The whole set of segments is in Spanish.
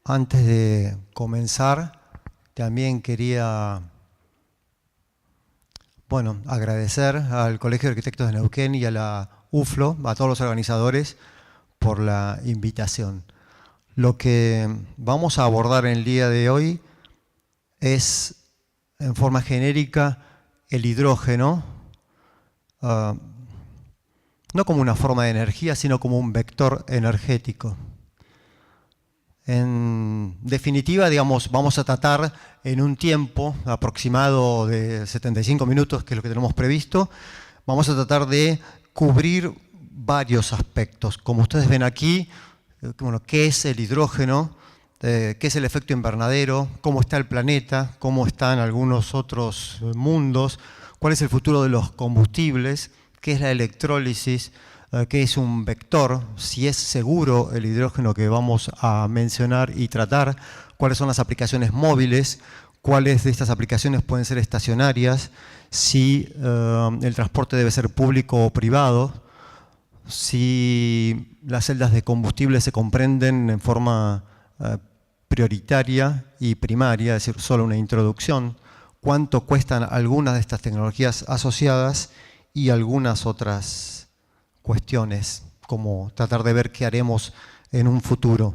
Antes de comenzar, también quería, agradecer al Colegio de Arquitectos de Neuquén y a la UFLO, a todos los organizadores, por la invitación. Lo que vamos a abordar en el día de hoy es, en forma genérica, el hidrógeno, no como una forma de energía, sino como un vector energético. En definitiva, vamos a tratar en un tiempo aproximado de 75 minutos, que es lo que tenemos previsto, vamos a tratar de cubrir varios aspectos. Como ustedes ven aquí, ¿qué es el hidrógeno? ¿Qué es el efecto invernadero? ¿Cómo está el planeta? ¿Cómo están algunos otros mundos? ¿Cuál es el futuro de los combustibles? ¿Qué es la electrólisis? ¿Qué es un vector? Si es seguro el hidrógeno que vamos a mencionar y tratar, cuáles son las aplicaciones móviles, cuáles de estas aplicaciones pueden ser estacionarias, si el transporte debe ser público o privado, si las celdas de combustible se comprenden en forma prioritaria y primaria, es decir, solo una introducción, cuánto cuestan algunas de estas tecnologías asociadas y algunas otras cuestiones, como tratar de ver qué haremos en un futuro.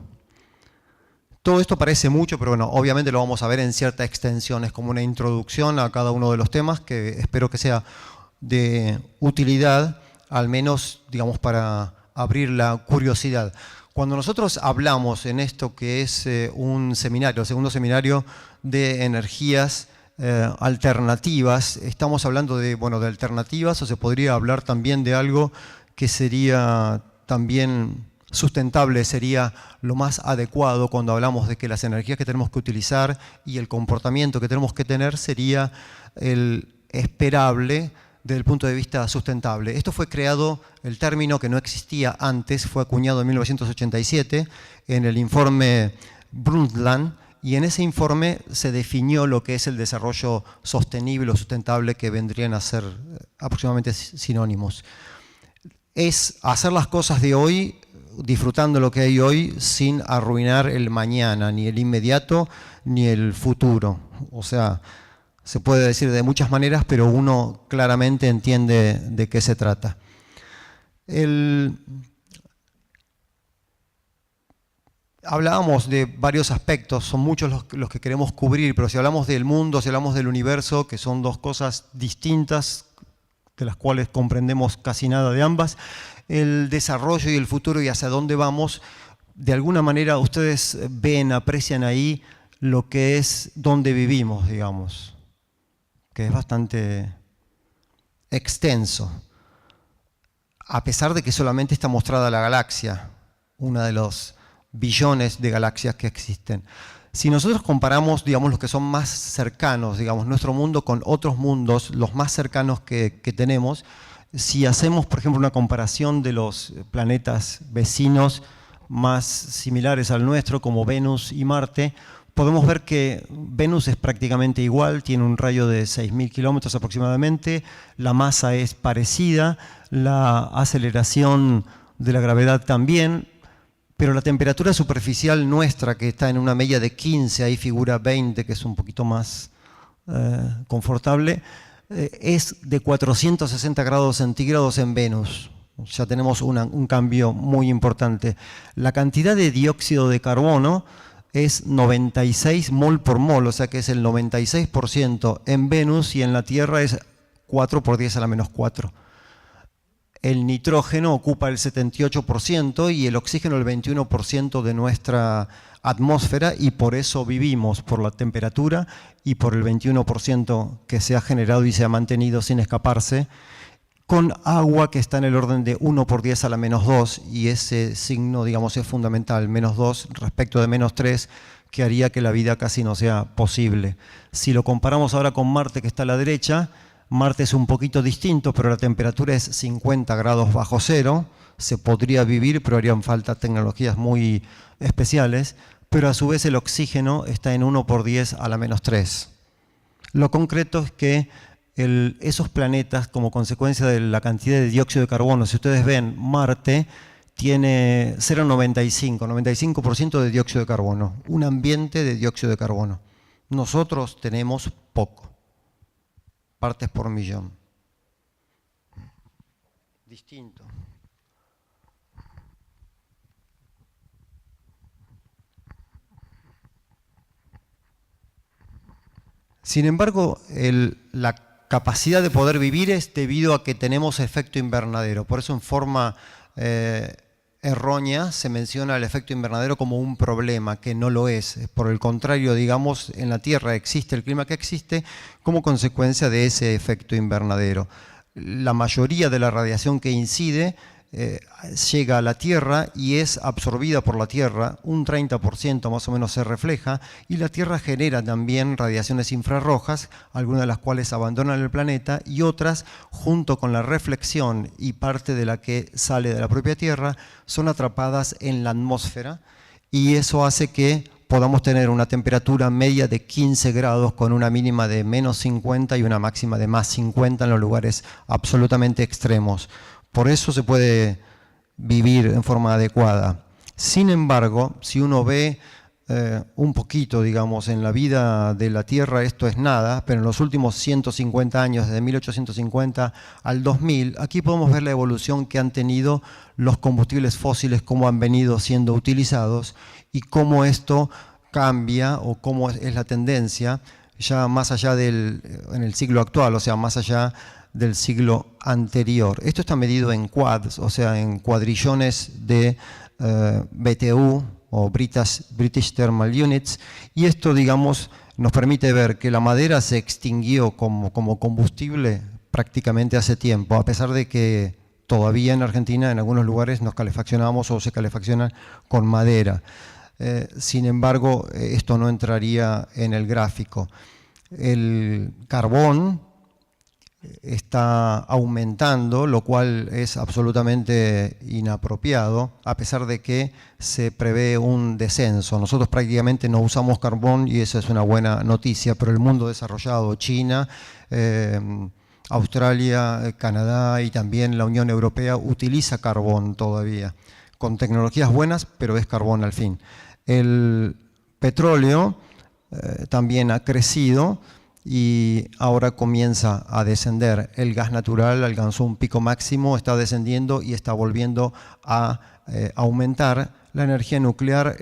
Todo esto parece mucho, pero bueno, obviamente lo vamos a ver en cierta extensión. Es como una introducción a cada uno de los temas que espero que sea de utilidad, al menos, para abrir la curiosidad. Cuando nosotros hablamos en esto que es un seminario, el segundo seminario de energías alternativas, estamos hablando de alternativas, o se podría hablar también de algo que sería también sustentable, sería lo más adecuado cuando hablamos de que las energías que tenemos que utilizar y el comportamiento que tenemos que tener sería el esperable desde el punto de vista sustentable. Esto fue creado, el término que no existía antes, fue acuñado en 1987 en el informe Brundtland, y en ese informe se definió lo que es el desarrollo sostenible o sustentable, que vendrían a ser aproximadamente sinónimos. Es hacer las cosas de hoy, disfrutando lo que hay hoy, sin arruinar el mañana, ni el inmediato, ni el futuro. O sea, se puede decir de muchas maneras, pero uno claramente entiende de qué se trata. Hablábamos de varios aspectos, son muchos los que queremos cubrir, pero si hablamos del mundo, si hablamos del universo, que son dos cosas distintas, de las cuales comprendemos casi nada de ambas, el desarrollo y el futuro y hacia dónde vamos, de alguna manera ustedes ven, aprecian ahí lo que es donde vivimos, que es bastante extenso, a pesar de que solamente está mostrada la galaxia, una de los billones de galaxias que existen. Si nosotros comparamos, los que son más cercanos, nuestro mundo con otros mundos, los más cercanos que tenemos, si hacemos, por ejemplo, una comparación de los planetas vecinos más similares al nuestro, como Venus y Marte, podemos ver que Venus es prácticamente igual, tiene un rayo de 6.000 kilómetros aproximadamente, la masa es parecida, la aceleración de la gravedad también, pero la temperatura superficial nuestra, que está en una media de 15, ahí figura 20, que es un poquito más confortable, es de 460 grados centígrados en Venus. Ya tenemos un cambio muy importante. La cantidad de dióxido de carbono es 96 mol por mol, o sea que es el 96% en Venus, y en la Tierra es 4 por 10 a la menos 4. El nitrógeno ocupa el 78% y el oxígeno el 21% de nuestra atmósfera, y por eso vivimos, por la temperatura y por el 21% que se ha generado y se ha mantenido sin escaparse, con agua que está en el orden de 1 por 10 a la menos 2, y ese signo, es fundamental, menos 2 respecto de menos 3, que haría que la vida casi no sea posible. Si lo comparamos ahora con Marte, que está a la derecha, Marte es un poquito distinto, pero la temperatura es 50 grados bajo cero. Se podría vivir, pero harían falta tecnologías muy especiales. Pero a su vez el oxígeno está en 1 por 10 a la menos 3. Lo concreto es que esos planetas, como consecuencia de la cantidad de dióxido de carbono, si ustedes ven, Marte tiene 95% de dióxido de carbono, un ambiente de dióxido de carbono. Nosotros tenemos poco, partes por millón. Distinto. Sin embargo, la capacidad de poder vivir es debido a que tenemos efecto invernadero. Por eso en forma errónea se menciona el efecto invernadero como un problema, que no lo es. Por el contrario, digamos, en la Tierra existe el clima que existe como consecuencia de ese efecto invernadero. La mayoría de la radiación que incide llega a la Tierra y es absorbida por la Tierra, un 30% más o menos se refleja, y la Tierra genera también radiaciones infrarrojas, algunas de las cuales abandonan el planeta y otras, junto con la reflexión y parte de la que sale de la propia Tierra, son atrapadas en la atmósfera, y eso hace que podamos tener una temperatura media de 15 grados con una mínima de menos 50 y una máxima de más 50 en los lugares absolutamente extremos. Por eso se puede vivir en forma adecuada. Sin embargo, si uno ve un poquito, digamos, en la vida de la Tierra, esto es nada, pero en los últimos 150 años, desde 1850 al 2000, aquí podemos ver la evolución que han tenido los combustibles fósiles, cómo han venido siendo utilizados y cómo esto cambia o cómo es la tendencia ya más allá en el siglo actual, o sea, más allá del siglo anterior. Esto está medido en quads, o sea, en cuadrillones de BTU o British Thermal Units, y esto, digamos, nos permite ver que la madera se extinguió como combustible prácticamente hace tiempo, a pesar de que todavía en Argentina en algunos lugares nos calefaccionamos o se calefaccionan con madera. Sin embargo, esto no entraría en el gráfico. El carbón está aumentando, lo cual es absolutamente inapropiado, a pesar de que se prevé un descenso. Nosotros prácticamente no usamos carbón y eso es una buena noticia, pero el mundo desarrollado, China, Australia, Canadá y también la Unión Europea utiliza carbón todavía, con tecnologías buenas, pero es carbón al fin. El petróleo también ha crecido y ahora comienza a descender. El gas natural alcanzó un pico máximo, está descendiendo y está volviendo a aumentar. La energía nuclear,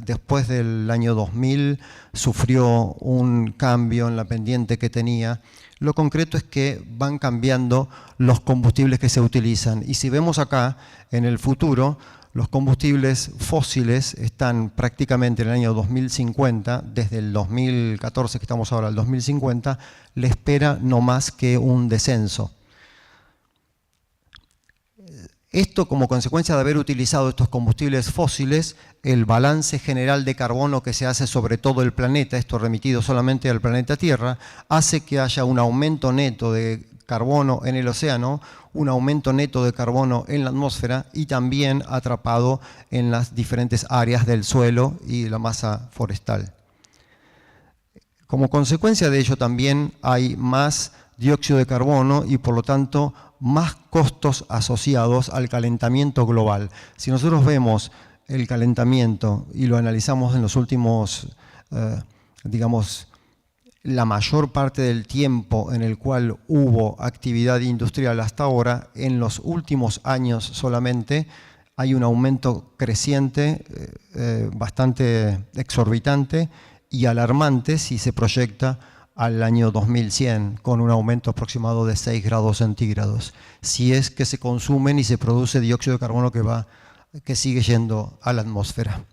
después del año 2000, sufrió un cambio en la pendiente que tenía. Lo concreto es que van cambiando los combustibles que se utilizan. Y si vemos acá, en el futuro, los combustibles fósiles están prácticamente en el año 2050, desde el 2014 que estamos ahora al 2050, le espera no más que un descenso. Esto como consecuencia de haber utilizado estos combustibles fósiles, el balance general de carbono que se hace sobre todo el planeta, esto remitido solamente al planeta Tierra, hace que haya un aumento neto de carbono en el océano, un aumento neto de carbono en la atmósfera y también atrapado en las diferentes áreas del suelo y la masa forestal. Como consecuencia de ello también hay más dióxido de carbono y por lo tanto más costos asociados al calentamiento global. Si nosotros vemos el calentamiento y lo analizamos en los últimos, digamos, la mayor parte del tiempo en el cual hubo actividad industrial hasta ahora, en los últimos años solamente hay un aumento creciente, bastante exorbitante y alarmante si se proyecta al año 2100, con un aumento aproximado de 6 grados centígrados, si es que se consumen y se produce dióxido de carbono que sigue yendo a la atmósfera.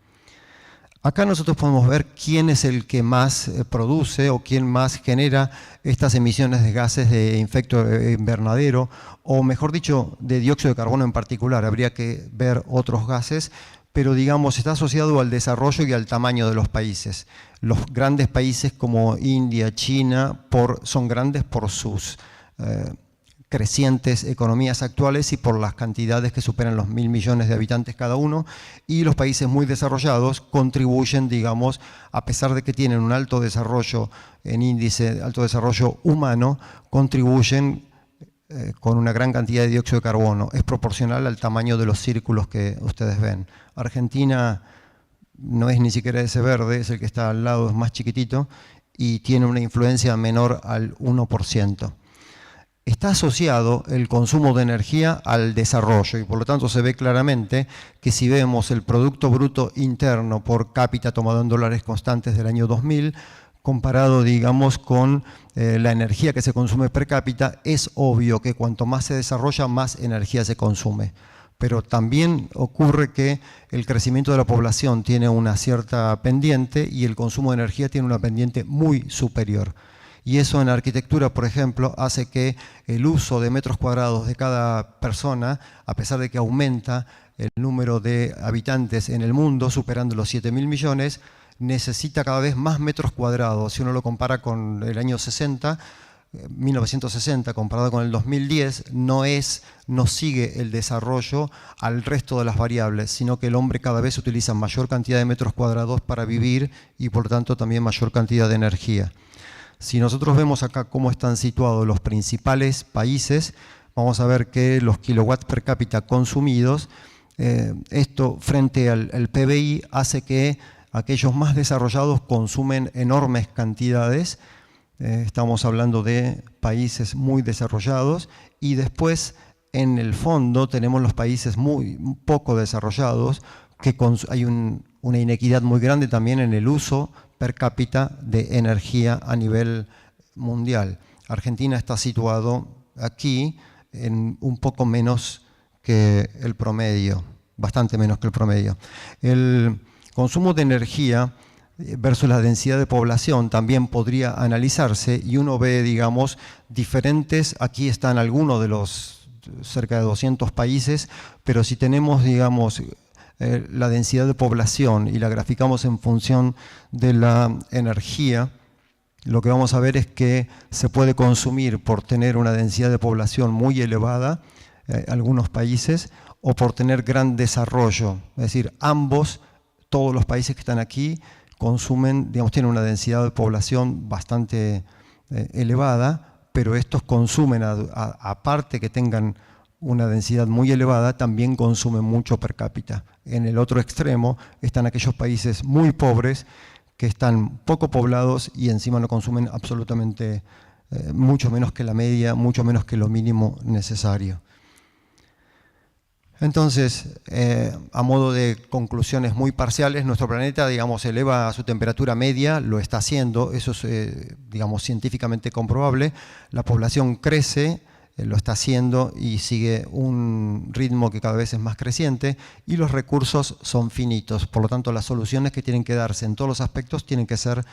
Acá nosotros podemos ver quién es el que más produce o quién más genera estas emisiones de gases de efecto invernadero, o mejor dicho, de dióxido de carbono en particular. Habría que ver otros gases, pero digamos está asociado al desarrollo y al tamaño de los países. Los grandes países como India, China, son grandes por sus crecientes economías actuales y por las cantidades que superan los 1.000 millones de habitantes cada uno, y los países muy desarrollados contribuyen, digamos, a pesar de que tienen un alto desarrollo en índice, alto desarrollo humano, contribuyen con una gran cantidad de dióxido de carbono. Es proporcional al tamaño de los círculos que ustedes ven. Argentina no es ni siquiera ese verde, es el que está al lado, es más chiquitito, y tiene una influencia menor al 1%. Está asociado el consumo de energía al desarrollo y por lo tanto se ve claramente que si vemos el Producto Bruto Interno por cápita tomado en dólares constantes del año 2000, comparado, digamos, con la energía que se consume per cápita, es obvio que cuanto más se desarrolla, más energía se consume. Pero también ocurre que el crecimiento de la población tiene una cierta pendiente y el consumo de energía tiene una pendiente muy superior. Y eso en arquitectura, por ejemplo, hace que el uso de metros cuadrados de cada persona, a pesar de que aumenta el número de habitantes en el mundo, superando los 7.000 millones, necesita cada vez más metros cuadrados. Si uno lo compara con el año 1960, comparado con el 2010, no sigue el desarrollo al resto de las variables, sino que el hombre cada vez utiliza mayor cantidad de metros cuadrados para vivir y por tanto también mayor cantidad de energía. Si nosotros vemos acá cómo están situados los principales países, vamos a ver que los kilowatts per cápita consumidos, esto frente al PBI hace que aquellos más desarrollados consumen enormes cantidades. Estamos hablando de países muy desarrollados y después en el fondo tenemos los países muy poco desarrollados que hay una inequidad muy grande también en el uso per cápita de energía a nivel mundial. Argentina está situado aquí en un poco menos que el promedio, bastante menos que el promedio. El consumo de energía versus la densidad de población también podría analizarse y uno ve, digamos, diferentes, aquí están algunos de los cerca de 200 países, pero si tenemos, digamos, la densidad de población y la graficamos en función de la energía, lo que vamos a ver es que se puede consumir por tener una densidad de población muy elevada, algunos países, o por tener gran desarrollo. Es decir, todos los países que están aquí consumen, digamos, tienen una densidad de población bastante elevada, pero estos consumen, aparte que tengan una densidad muy elevada, también consumen mucho per cápita. En el otro extremo están aquellos países muy pobres que están poco poblados y encima no consumen absolutamente mucho menos que la media, mucho menos que lo mínimo necesario. Entonces, a modo de conclusiones muy parciales, nuestro planeta, digamos, eleva su temperatura media, lo está haciendo, eso es, digamos, científicamente comprobable. La población crece, lo está haciendo y sigue un ritmo que cada vez es más creciente y los recursos son finitos. Por lo tanto, las soluciones que tienen que darse en todos los aspectos tienen que ser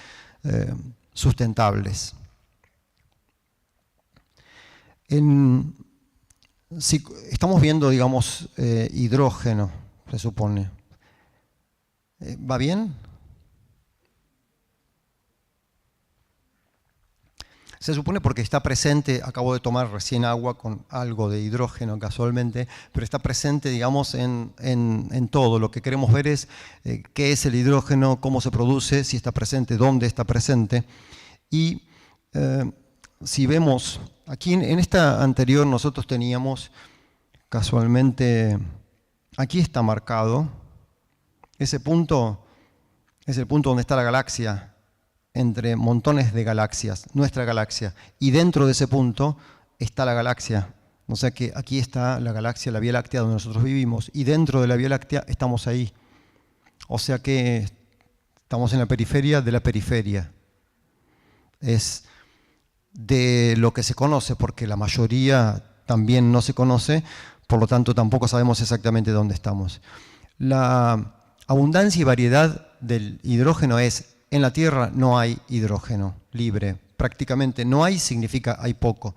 sustentables. Si estamos viendo, digamos, hidrógeno, se supone. ¿Va bien? Se supone porque está presente, acabo de tomar recién agua con algo de hidrógeno casualmente, pero está presente, digamos, en todo. Lo que queremos ver es qué es el hidrógeno, cómo se produce, si está presente, dónde está presente. Y si vemos, aquí en esta anterior nosotros teníamos casualmente, aquí está marcado, ese punto es el punto donde está la galaxia, entre montones de galaxias, nuestra galaxia, y dentro de ese punto está la galaxia. O sea que aquí está la galaxia, la Vía Láctea donde nosotros vivimos, y dentro de la Vía Láctea estamos ahí. O sea que estamos en la periferia de la periferia. Es de lo que se conoce, porque la mayoría también no se conoce, por lo tanto tampoco sabemos exactamente dónde estamos. La abundancia y variedad del hidrógeno es: en la Tierra no hay hidrógeno libre, prácticamente no hay, significa hay poco,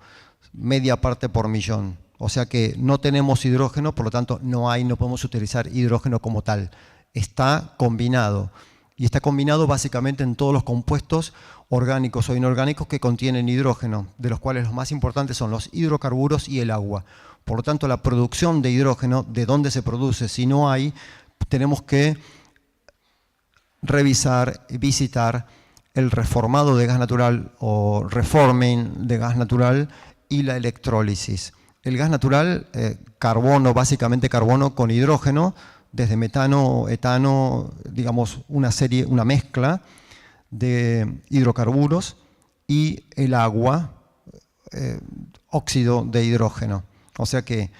media parte por millón. O sea que no tenemos hidrógeno, por lo tanto no podemos utilizar hidrógeno como tal. Está combinado, y está combinado básicamente en todos los compuestos orgánicos o inorgánicos que contienen hidrógeno, de los cuales los más importantes son los hidrocarburos y el agua. Por lo tanto, la producción de hidrógeno, ¿de dónde se produce? Si no hay, tenemos que revisar y visitar el reformado de gas natural o reforming de gas natural y la electrólisis. El gas natural, carbono, básicamente carbono con hidrógeno, desde metano, etano, digamos una mezcla de hidrocarburos y el agua, óxido de hidrógeno. O sea que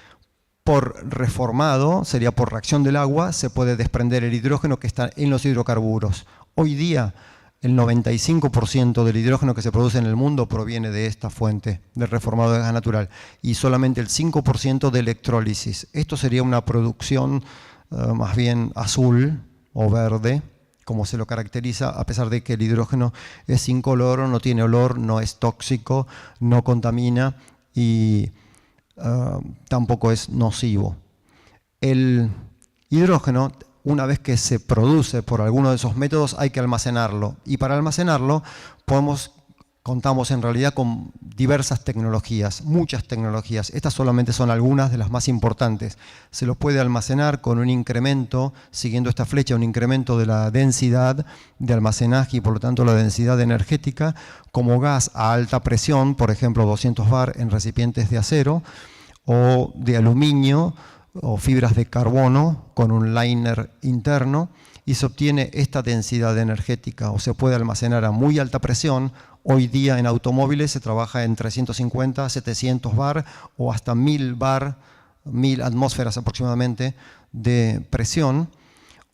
por reformado, sería por reacción del agua, se puede desprender el hidrógeno que está en los hidrocarburos. Hoy día, el 95% del hidrógeno que se produce en el mundo proviene de esta fuente, del reformado de gas natural, y solamente el 5% de electrólisis. Esto sería una producción más bien azul o verde, como se lo caracteriza, a pesar de que el hidrógeno es incoloro, no tiene olor, no es tóxico, no contamina y tampoco es nocivo. El hidrógeno, una vez que se produce por alguno de esos métodos, hay que almacenarlo. Y para almacenarlo contamos en realidad con diversas tecnologías, muchas tecnologías. Estas solamente son algunas de las más importantes. Se lo puede almacenar con un incremento, siguiendo esta flecha, un incremento de la densidad de almacenaje y por lo tanto la densidad energética, como gas a alta presión, por ejemplo 200 bar en recipientes de acero o de aluminio o fibras de carbono con un liner interno, y se obtiene esta densidad energética, o se puede almacenar a muy alta presión. Hoy día en automóviles se trabaja en 350, 700 bar o hasta 1000 bar, 1000 atmósferas aproximadamente de presión.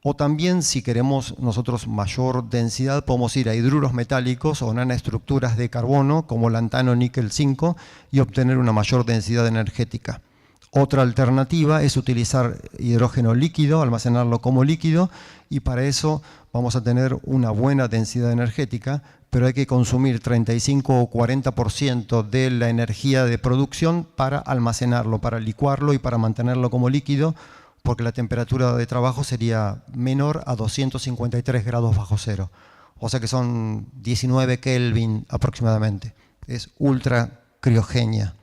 O también, si queremos nosotros mayor densidad, podemos ir a hidruros metálicos o nanoestructuras de carbono como lantano, níquel, zinco, y obtener una mayor densidad energética. Otra alternativa es utilizar hidrógeno líquido, almacenarlo como líquido, y para eso vamos a tener una buena densidad energética, pero hay que consumir 35 o 40% de la energía de producción para almacenarlo, para licuarlo y para mantenerlo como líquido, porque la temperatura de trabajo sería menor a 253 grados bajo cero. O sea que son 19 Kelvin aproximadamente. Es ultra criogenia.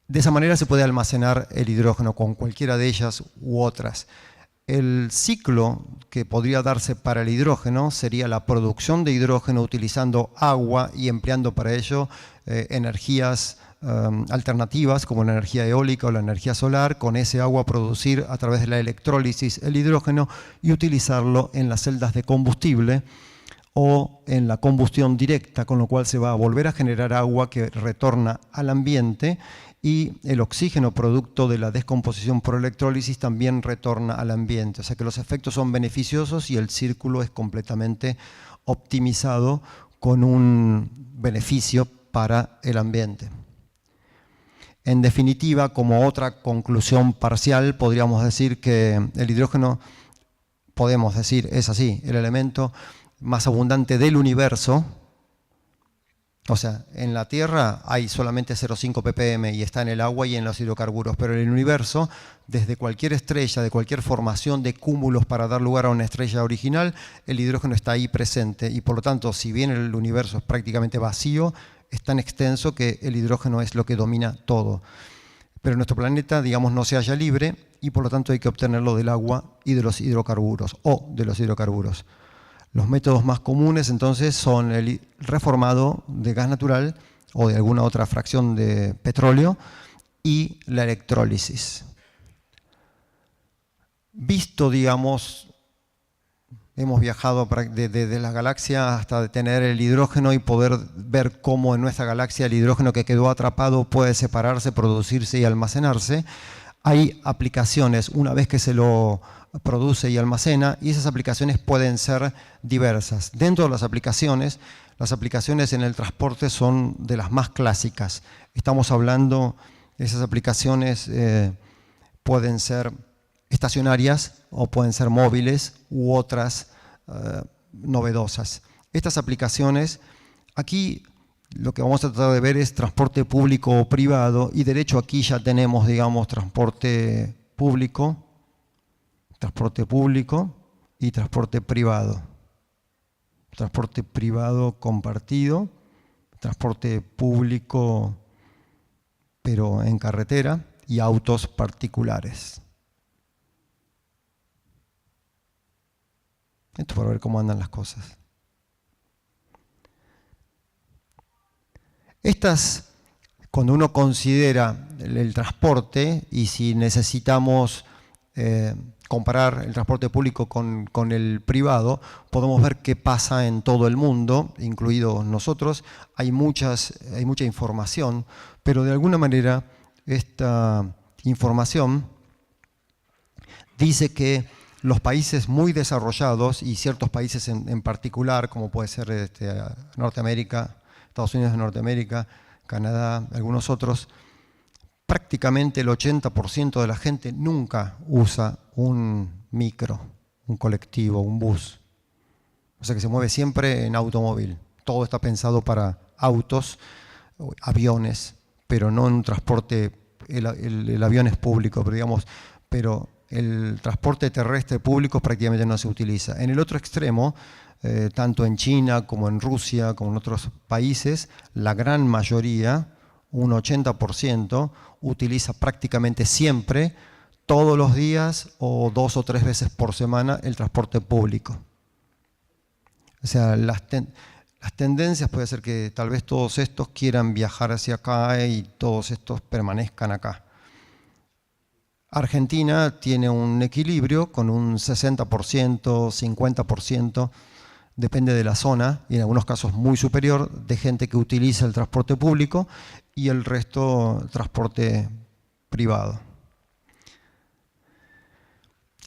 De esa manera se puede almacenar el hidrógeno con cualquiera de ellas u otras. El ciclo que podría darse para el hidrógeno sería la producción de hidrógeno utilizando agua y empleando para ello energías alternativas como la energía eólica o la energía solar. Con ese agua producir a través de la electrólisis el hidrógeno y utilizarlo en las celdas de combustible o en la combustión directa, con lo cual se va a volver a generar agua que retorna al ambiente, y el oxígeno producto de la descomposición por electrólisis también retorna al ambiente. O sea que los efectos son beneficiosos y el círculo es completamente optimizado con un beneficio para el ambiente. En definitiva, como otra conclusión parcial, podríamos decir que el hidrógeno, podemos decir, es así, el elemento más abundante del universo. O sea, en la Tierra hay solamente 0,5 ppm y está en el agua y en los hidrocarburos, pero en el universo, desde cualquier estrella, de cualquier formación de cúmulos para dar lugar a una estrella original, el hidrógeno está ahí presente, y por lo tanto, si bien el universo es prácticamente vacío, es tan extenso que el hidrógeno es lo que domina todo. Pero nuestro planeta, digamos, no se halla libre y por lo tanto hay que obtenerlo del agua y de los hidrocarburos, o de los hidrocarburos. Los métodos más comunes entonces son el reformado de gas natural o de alguna otra fracción de petróleo y la electrólisis. Visto, digamos, hemos viajado desde la galaxia hasta tener el hidrógeno y poder ver cómo en nuestra galaxia el hidrógeno que quedó atrapado puede separarse, producirse y almacenarse. Hay aplicaciones una vez que se lo produce y almacena, y esas aplicaciones pueden ser diversas. Dentro de las aplicaciones en el transporte son de las más clásicas. Estamos hablando, esas aplicaciones pueden ser estacionarias o pueden ser móviles u otras novedosas. Estas aplicaciones, aquí lo que vamos a tratar de ver es transporte público o privado, y de hecho aquí ya tenemos, digamos, transporte público y transporte privado. Transporte privado compartido, transporte público pero en carretera, y autos particulares. Esto para ver cómo andan las cosas. Cuando uno considera el transporte y si necesitamos comparar el transporte público con el privado, podemos ver qué pasa en todo el mundo, incluidos nosotros. Hay mucha información, pero de alguna manera esta información dice que los países muy desarrollados y ciertos países en particular, como puede ser Norteamérica, Estados Unidos de Norteamérica, Canadá, algunos otros, prácticamente el 80% de la gente nunca usa un micro, un colectivo, un bus. O sea que se mueve siempre en automóvil. Todo está pensado para autos, aviones, pero no en un transporte, el avión es público, pero el transporte terrestre público prácticamente no se utiliza. En el otro extremo, tanto en China como en Rusia, como en otros países, la gran mayoría, un 80%, utiliza prácticamente siempre, todos los días o 2 o 3 veces por semana el transporte público. O sea, las tendencias puede ser que tal vez todos estos quieran viajar hacia acá y todos estos permanezcan acá. Argentina tiene un equilibrio con un 60%, 50%, depende de la zona, y en algunos casos muy superior, de gente que utiliza el transporte público y el resto transporte privado.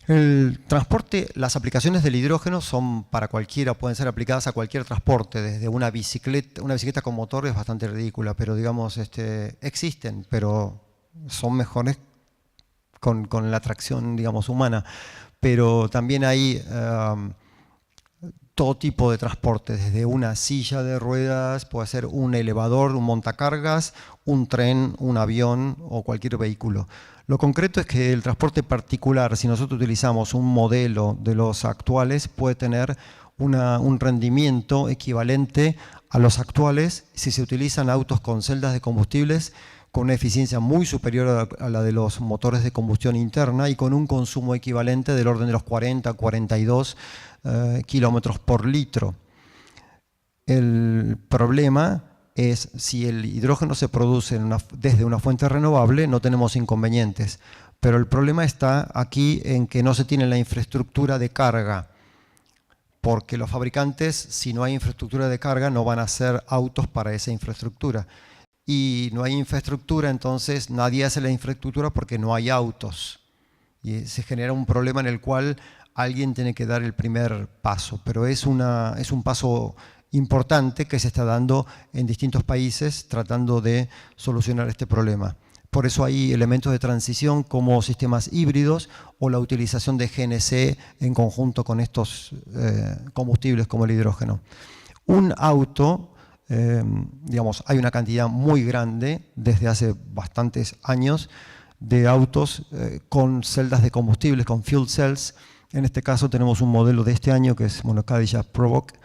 El transporte, las aplicaciones del hidrógeno son para cualquiera, pueden ser aplicadas a cualquier transporte, desde una bicicleta con motor es bastante ridícula, pero digamos, existen, pero son mejores con la tracción, digamos, humana. Pero también hay todo tipo de transporte, desde una silla de ruedas, puede ser un elevador, un montacargas, un tren, un avión o cualquier vehículo. Lo concreto es que el transporte particular, si nosotros utilizamos un modelo de los actuales, puede tener un rendimiento equivalente a los actuales si se utilizan autos con celdas de combustibles con una eficiencia muy superior a la de los motores de combustión interna y con un consumo equivalente del orden de los 40 a 42 kilómetros por litro. El problema es si el hidrógeno se produce desde una fuente renovable, no tenemos inconvenientes. Pero el problema está aquí en que no se tiene la infraestructura de carga, porque los fabricantes, si no hay infraestructura de carga, no van a hacer autos para esa infraestructura. Y no hay infraestructura, entonces nadie hace la infraestructura porque no hay autos. Y se genera un problema en el cual alguien tiene que dar el primer paso, pero es un paso importante que se está dando en distintos países tratando de solucionar este problema. Por eso hay elementos de transición como sistemas híbridos o la utilización de GNC en conjunto con estos combustibles como el hidrógeno. Un auto, digamos, hay una cantidad muy grande desde hace bastantes años de autos con celdas de combustibles, con fuel cells. En este caso tenemos un modelo de este año que es Cadillac Provoque.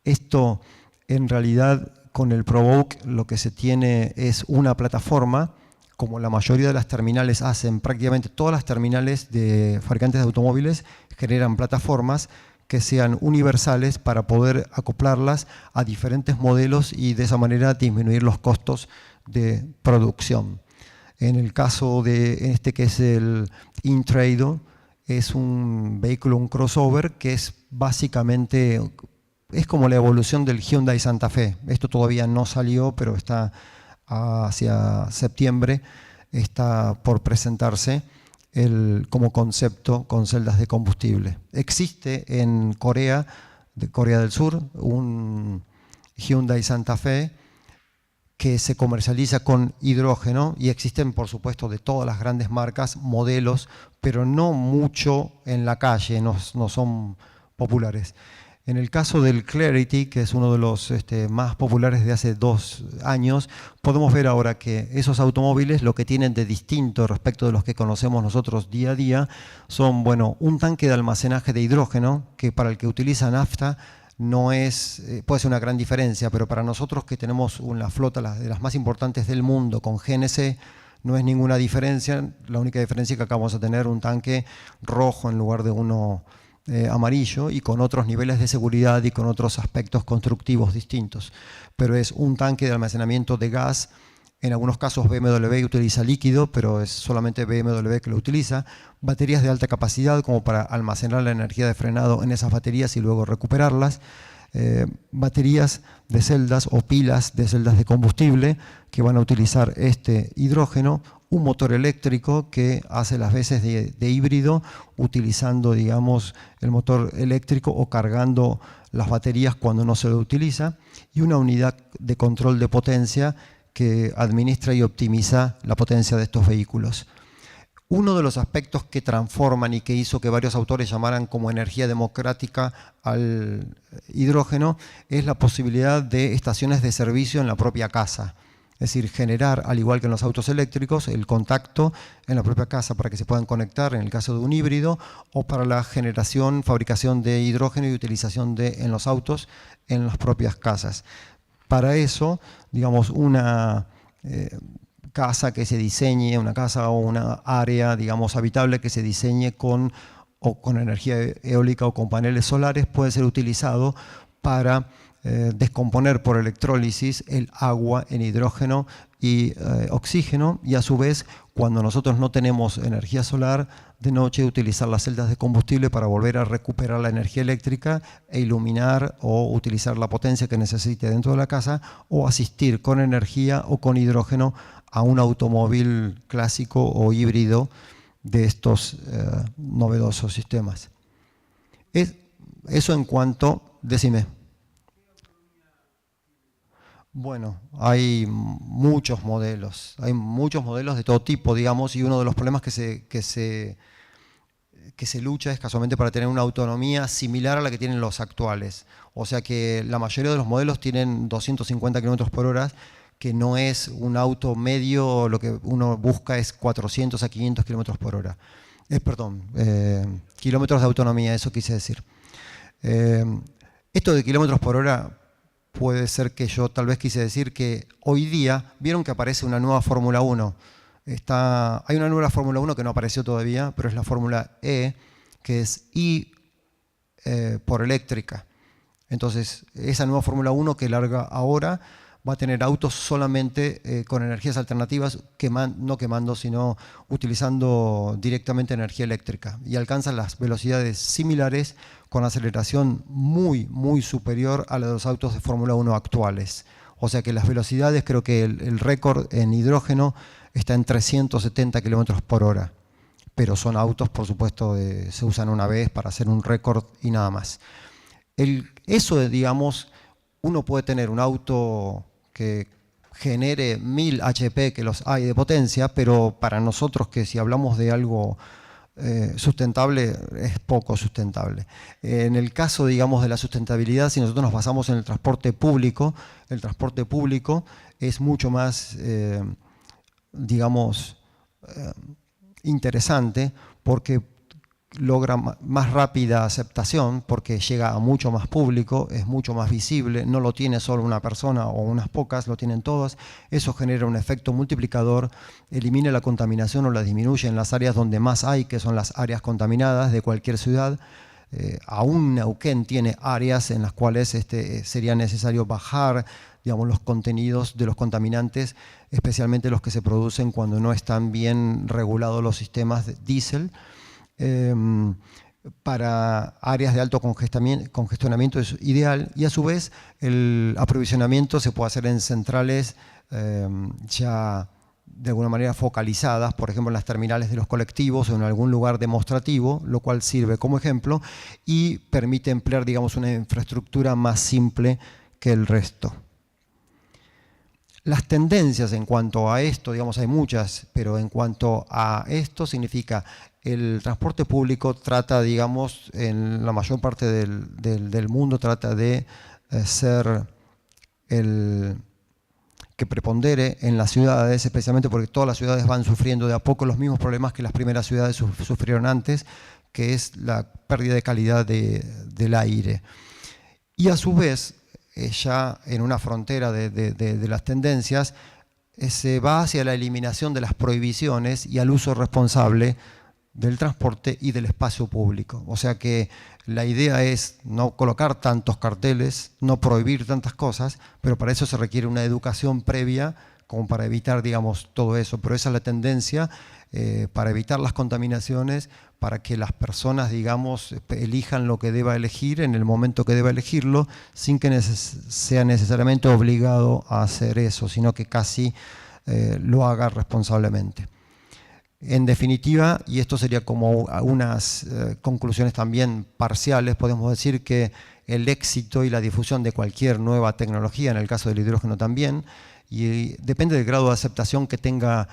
Esto, en realidad, con el Provoque lo que se tiene es una plataforma, como la mayoría de las terminales hacen, prácticamente todas las terminales de fabricantes de automóviles generan plataformas que sean universales para poder acoplarlas a diferentes modelos y de esa manera disminuir los costos de producción. En el caso de este que es el InTrado, es un vehículo, un crossover, que es básicamente, es como la evolución del Hyundai Santa Fe. Esto todavía no salió, pero está hacia septiembre, está por presentarse como concepto con celdas de combustible. Existe en Corea del Sur, un Hyundai Santa Fe que se comercializa con hidrógeno y existen, por supuesto, de todas las grandes marcas, modelos, pero no mucho en la calle, no son populares. En el caso del Clarity, que es uno de los más populares de hace 2 años, podemos ver ahora que esos automóviles lo que tienen de distinto respecto de los que conocemos nosotros día a día son, bueno, un tanque de almacenaje de hidrógeno, que para el que utiliza nafta no es, puede ser una gran diferencia, pero para nosotros que tenemos una flota de las más importantes del mundo con GNC, no es ninguna diferencia. La única diferencia es que acá vamos a tener un tanque rojo en lugar de uno amarillo y con otros niveles de seguridad y con otros aspectos constructivos distintos. Pero es un tanque de almacenamiento de gas. En algunos casos BMW utiliza líquido, pero es solamente BMW que lo utiliza. Baterías de alta capacidad como para almacenar la energía de frenado en esas baterías y luego recuperarlas. Baterías de celdas o pilas de celdas de combustible que van a utilizar este hidrógeno. Un motor eléctrico que hace las veces de híbrido utilizando, digamos, el motor eléctrico o cargando las baterías cuando no se lo utiliza. Y una unidad de control de potencia que administra y optimiza la potencia de estos vehículos. Uno de los aspectos que transforman y que hizo que varios autores llamaran como energía democrática al hidrógeno es la posibilidad de estaciones de servicio en la propia casa. Es decir, generar, al igual que en los autos eléctricos, el contacto en la propia casa para que se puedan conectar en el caso de un híbrido o para la generación, fabricación de hidrógeno y utilización en los autos en las propias casas. Para eso, digamos, una casa que se diseñe, una casa o una área, digamos, habitable que se diseñe con energía eólica o con paneles solares puede ser utilizado para descomponer por electrólisis el agua en hidrógeno y oxígeno, y a su vez, cuando nosotros no tenemos energía solar, de noche utilizar las celdas de combustible para volver a recuperar la energía eléctrica e iluminar o utilizar la potencia que necesite dentro de la casa o asistir con energía o con hidrógeno a un automóvil clásico o híbrido de estos novedosos sistemas. Eso en cuanto, decime. Bueno, hay muchos modelos de todo tipo, digamos, y uno de los problemas que se lucha es casualmente para tener una autonomía similar a la que tienen los actuales. O sea que la mayoría de los modelos tienen 250 km por hora, que no es un auto medio, lo que uno busca es 400 a 500 km por hora. Kilómetros de autonomía, eso quise decir. Esto de kilómetros por hora puede ser que yo tal vez quise decir que hoy día, vieron que aparece una nueva Fórmula 1. Hay una nueva Fórmula 1 que no apareció todavía, pero es la Fórmula E, que es I por eléctrica. Entonces, esa nueva Fórmula 1 que larga ahora va a tener autos solamente con energías alternativas, no quemando, sino utilizando directamente energía eléctrica. Y alcanzan las velocidades similares con aceleración muy, muy superior a la de los autos de Fórmula 1 actuales. O sea que las velocidades, creo que el récord en hidrógeno está en 370 km por hora. Pero son autos, por supuesto, se usan una vez para hacer un récord y nada más. Digamos, uno puede tener un auto que genere 1000 HP, que los hay de potencia, pero para nosotros, que si hablamos de algo sustentable, es poco sustentable. En el caso, digamos, de la sustentabilidad, si nosotros nos basamos en el transporte público es mucho más, digamos, interesante porque logra más rápida aceptación, porque llega a mucho más público, es mucho más visible, no lo tiene solo una persona o unas pocas, lo tienen todas. Eso genera un efecto multiplicador, elimina la contaminación o la disminuye en las áreas donde más hay, que son las áreas contaminadas de cualquier ciudad. Aún Neuquén tiene áreas en las cuales sería necesario bajar, digamos, los contenidos de los contaminantes, especialmente los que se producen cuando no están bien regulados los sistemas de diésel. Para áreas de alto congestionamiento es ideal, y a su vez el aprovisionamiento se puede hacer en centrales ya de alguna manera focalizadas, por ejemplo en las terminales de los colectivos o en algún lugar demostrativo, lo cual sirve como ejemplo y permite emplear, digamos, una infraestructura más simple que el resto. Las tendencias en cuanto a esto, digamos, hay muchas, pero en cuanto a esto significa el transporte público trata, digamos, en la mayor parte del mundo trata de ser el que prepondere en las ciudades, especialmente porque todas las ciudades van sufriendo de a poco los mismos problemas que las primeras ciudades sufrieron antes, que es la pérdida de calidad del aire. Y a su vez, ya en una frontera de las tendencias, se va hacia la eliminación de las prohibiciones y al uso responsable del transporte y del espacio público. O sea que la idea es no colocar tantos carteles, no prohibir tantas cosas, pero para eso se requiere una educación previa como para evitar, digamos, todo eso. Pero esa es la tendencia, para evitar las contaminaciones, para que las personas, digamos, elijan lo que deba elegir en el momento que deba elegirlo, sin que sea necesariamente obligado a hacer eso, sino que casi lo haga responsablemente. En definitiva, y esto sería como unas conclusiones también parciales, podemos decir que el éxito y la difusión de cualquier nueva tecnología, en el caso del hidrógeno también, y depende del grado de aceptación que tenga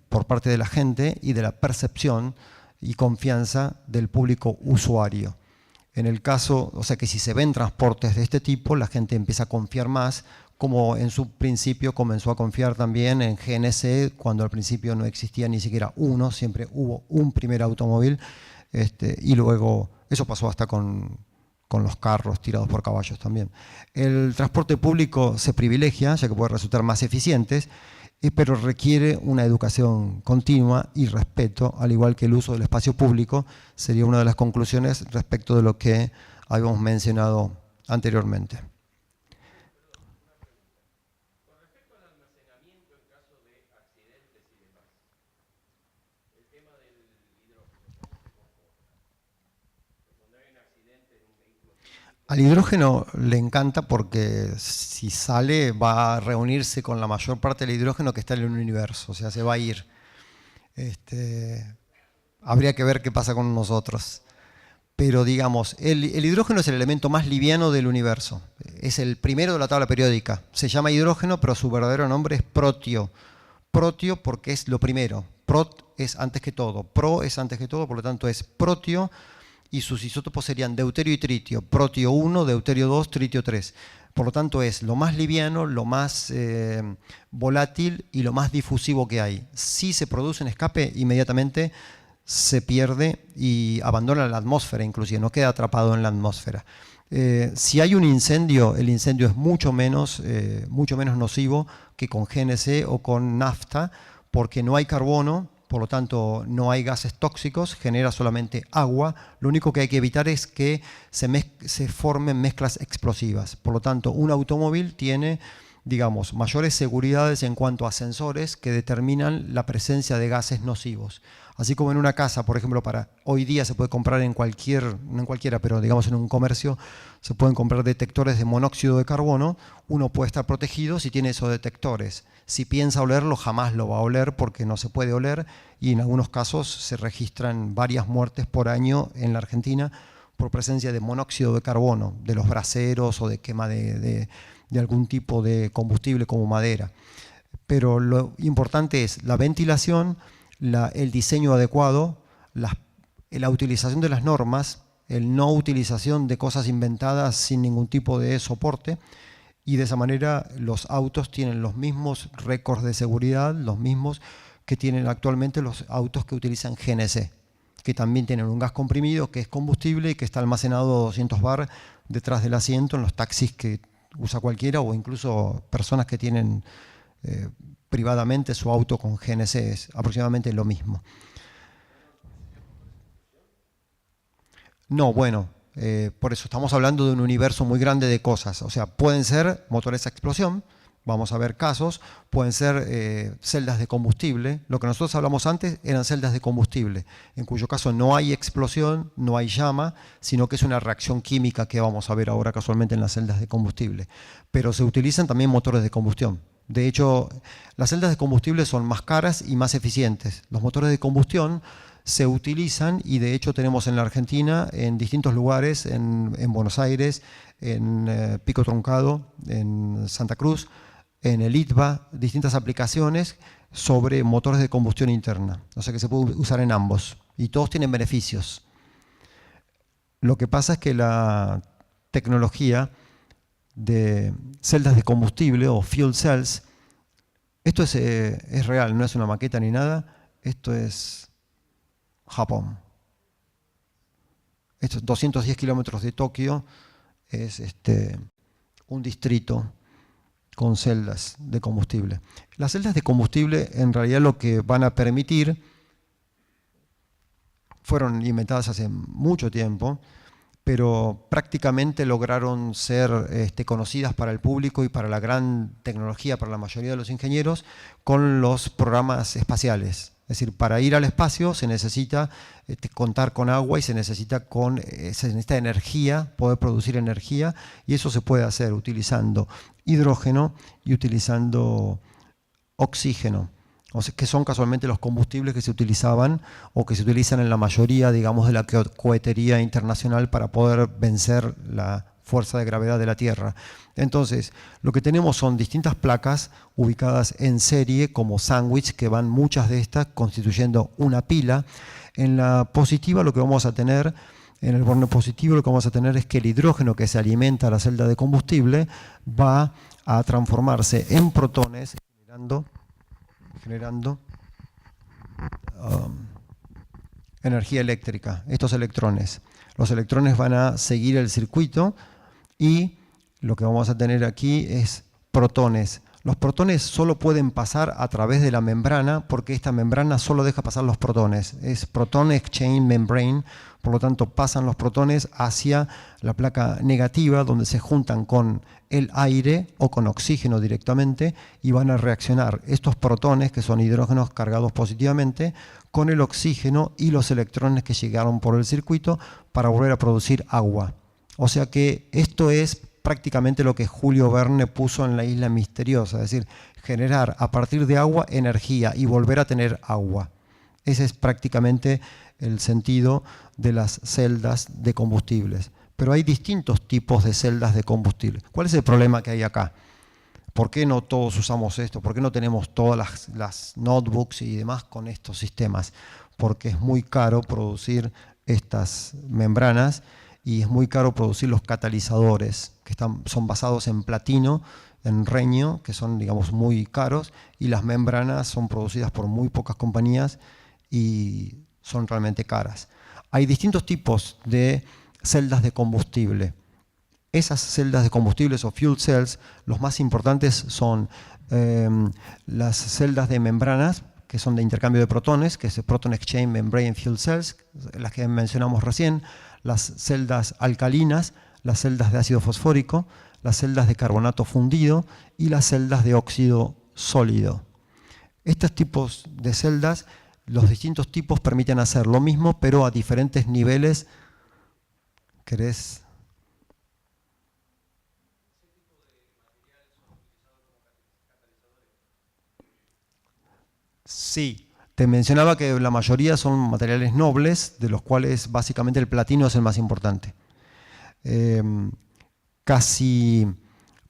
por parte de la gente y de la percepción y confianza del público usuario. En el caso, o sea que si se ven transportes de este tipo, la gente empieza a confiar más, como en su principio comenzó a confiar también en GNC, cuando al principio no existía ni siquiera uno, siempre hubo un primer automóvil, y luego eso pasó hasta con los carros tirados por caballos también. El transporte público se privilegia, ya que puede resultar más eficientes, pero requiere una educación continua y respeto, al igual que el uso del espacio público, sería una de las conclusiones respecto de lo que habíamos mencionado anteriormente. Al hidrógeno le encanta porque si sale va a reunirse con la mayor parte del hidrógeno que está en el universo, o sea, se va a ir. Habría que ver qué pasa con nosotros. Pero digamos, el hidrógeno es el elemento más liviano del universo. Es el primero de la tabla periódica. Se llama hidrógeno, pero su verdadero nombre es protio. Protio porque es lo primero. Prot es antes que todo. Pro es antes que todo, por lo tanto es protio. Y sus isótopos serían deuterio y tritio, protio 1, deuterio 2, tritio 3. Por lo tanto es lo más liviano, lo más volátil y lo más difusivo que hay. Si se produce un escape, inmediatamente se pierde y abandona la atmósfera, inclusive no queda atrapado en la atmósfera. Si hay un incendio, el incendio es mucho menos nocivo que con GNC o con nafta, porque no hay carbono. Por lo tanto, no hay gases tóxicos, genera solamente agua. Lo único que hay que evitar es que se formen mezclas explosivas. Por lo tanto, un automóvil tiene, digamos, mayores seguridades en cuanto a sensores que determinan la presencia de gases nocivos. Así como en una casa, por ejemplo, hoy día se puede comprar no en cualquiera, pero digamos en un comercio, se pueden comprar detectores de monóxido de carbono. Uno puede estar protegido si tiene esos detectores. Si piensa olerlo, jamás lo va a oler porque no se puede oler, y en algunos casos se registran varias muertes por año en la Argentina por presencia de monóxido de carbono, de los braseros o de quema de algún tipo de combustible como madera. Pero lo importante es la ventilación, el diseño adecuado, la utilización de las normas, el no utilización de cosas inventadas sin ningún tipo de soporte, y de esa manera los autos tienen los mismos récords de seguridad, los mismos que tienen actualmente los autos que utilizan GNC, que también tienen un gas comprimido que es combustible y que está almacenado a 200 bar detrás del asiento en los taxis que usa cualquiera, o incluso personas que tienen privadamente su auto con GNC, es aproximadamente lo mismo. No, bueno, por eso estamos hablando de un universo muy grande de cosas. O sea, pueden ser motores a explosión, vamos a ver casos, pueden ser celdas de combustible. Lo que nosotros hablamos antes eran celdas de combustible, en cuyo caso no hay explosión, no hay llama, sino que es una reacción química que vamos a ver ahora casualmente en las celdas de combustible. Pero se utilizan también motores de combustión. De hecho, las celdas de combustible son más caras y más eficientes. Los motores de combustión se utilizan, y de hecho tenemos en la Argentina, en distintos lugares, en Buenos Aires, en Pico Truncado, en Santa Cruz, en el ITBA, distintas aplicaciones sobre motores de combustión interna. O sea que se puede usar en ambos y todos tienen beneficios. Lo que pasa es que la tecnología de celdas de combustible o fuel cells, esto es real, no es una maqueta ni nada, esto es Japón. Estos 210 kilómetros de Tokio es un distrito con celdas de combustible. Las celdas de combustible en realidad lo que van a permitir fueron inventadas hace mucho tiempo, pero prácticamente lograron ser conocidas para el público y para la gran tecnología, para la mayoría de los ingenieros, con los programas espaciales. Es decir, para ir al espacio se necesita contar con agua y se necesita energía, poder producir energía, y eso se puede hacer utilizando hidrógeno y utilizando oxígeno, o sea, que son casualmente los combustibles que se utilizaban o que se utilizan en la mayoría, digamos, de la cohetería internacional para poder vencer la fuerza de gravedad de la Tierra. Entonces, lo que tenemos son distintas placas ubicadas en serie como sándwich, que van muchas de estas constituyendo una pila. En la positiva lo que vamos a tener, en el borne positivo lo que vamos a tener es que el hidrógeno que se alimenta a la celda de combustible va a transformarse en protones, generando energía eléctrica, estos electrones. Los electrones van a seguir el circuito y lo que vamos a tener aquí es protones. Los protones solo pueden pasar a través de la membrana porque esta membrana solo deja pasar los protones. Es Proton Exchange Membrane, por lo tanto pasan los protones hacia la placa negativa donde se juntan con el aire o con oxígeno directamente y van a reaccionar estos protones, que son hidrógenos cargados positivamente, con el oxígeno y los electrones que llegaron por el circuito para volver a producir agua. O sea que esto es prácticamente lo que Julio Verne puso en la Isla Misteriosa, es decir, generar a partir de agua energía y volver a tener agua. Ese es prácticamente el sentido de las celdas de combustibles. Pero hay distintos tipos de celdas de combustible. ¿Cuál es el problema que hay acá? ¿Por qué no todos usamos esto? ¿Por qué no tenemos todas las notebooks y demás con estos sistemas? Porque es muy caro producir estas membranas y es muy caro producir los catalizadores, que son basados en platino, en renio, que son, digamos, muy caros, y las membranas son producidas por muy pocas compañías y son realmente caras. Hay distintos tipos de celdas de combustible. Esas celdas de combustibles o fuel cells, los más importantes son las celdas de membranas, que son de intercambio de protones, que es el Proton Exchange Membrane Fuel Cells, las que mencionamos recién, las celdas alcalinas, las celdas de ácido fosfórico, las celdas de carbonato fundido y las celdas de óxido sólido. Estos tipos de celdas, los distintos tipos permiten hacer lo mismo, pero a diferentes niveles. ¿Querés? Sí, te mencionaba que la mayoría son materiales nobles, de los cuales básicamente el platino es el más importante. Casi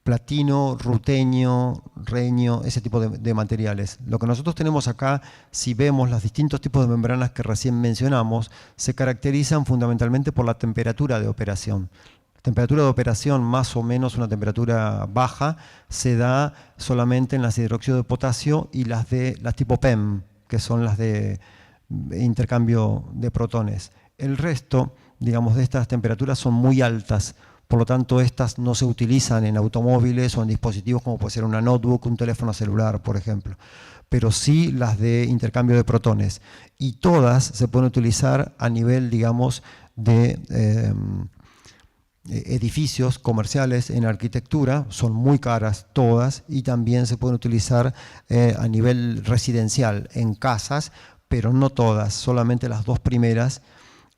platino, rutenio, renio, ese tipo de materiales. Lo que nosotros tenemos acá, si vemos los distintos tipos de membranas que recién mencionamos, se caracterizan fundamentalmente por la temperatura de operación. La temperatura de operación, más o menos una temperatura baja, se da solamente en las de hidróxido de potasio y las tipo PEM, que son las de intercambio de protones. El resto, digamos, de estas temperaturas son muy altas. Por lo tanto, estas no se utilizan en automóviles o en dispositivos como puede ser una notebook, un teléfono celular, por ejemplo. Pero sí las de intercambio de protones. Y todas se pueden utilizar a nivel, digamos, de edificios comerciales en arquitectura. Son muy caras todas y también se pueden utilizar a nivel residencial en casas, pero no todas, solamente las dos primeras.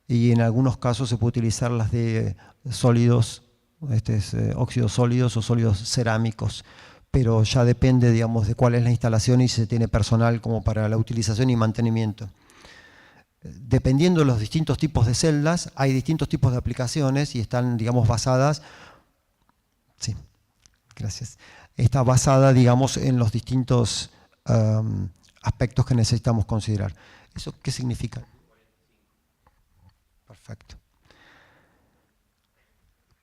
Y en algunos casos se puede utilizar las de sólidos, óxidos sólidos o sólidos cerámicos, pero ya depende, digamos, de cuál es la instalación y si se tiene personal como para la utilización y mantenimiento. Dependiendo de los distintos tipos de celdas, hay distintos tipos de aplicaciones y están, digamos, basadas, sí, gracias, está basada, digamos, en los distintos aspectos que necesitamos considerar. ¿Eso qué significa? Perfecto.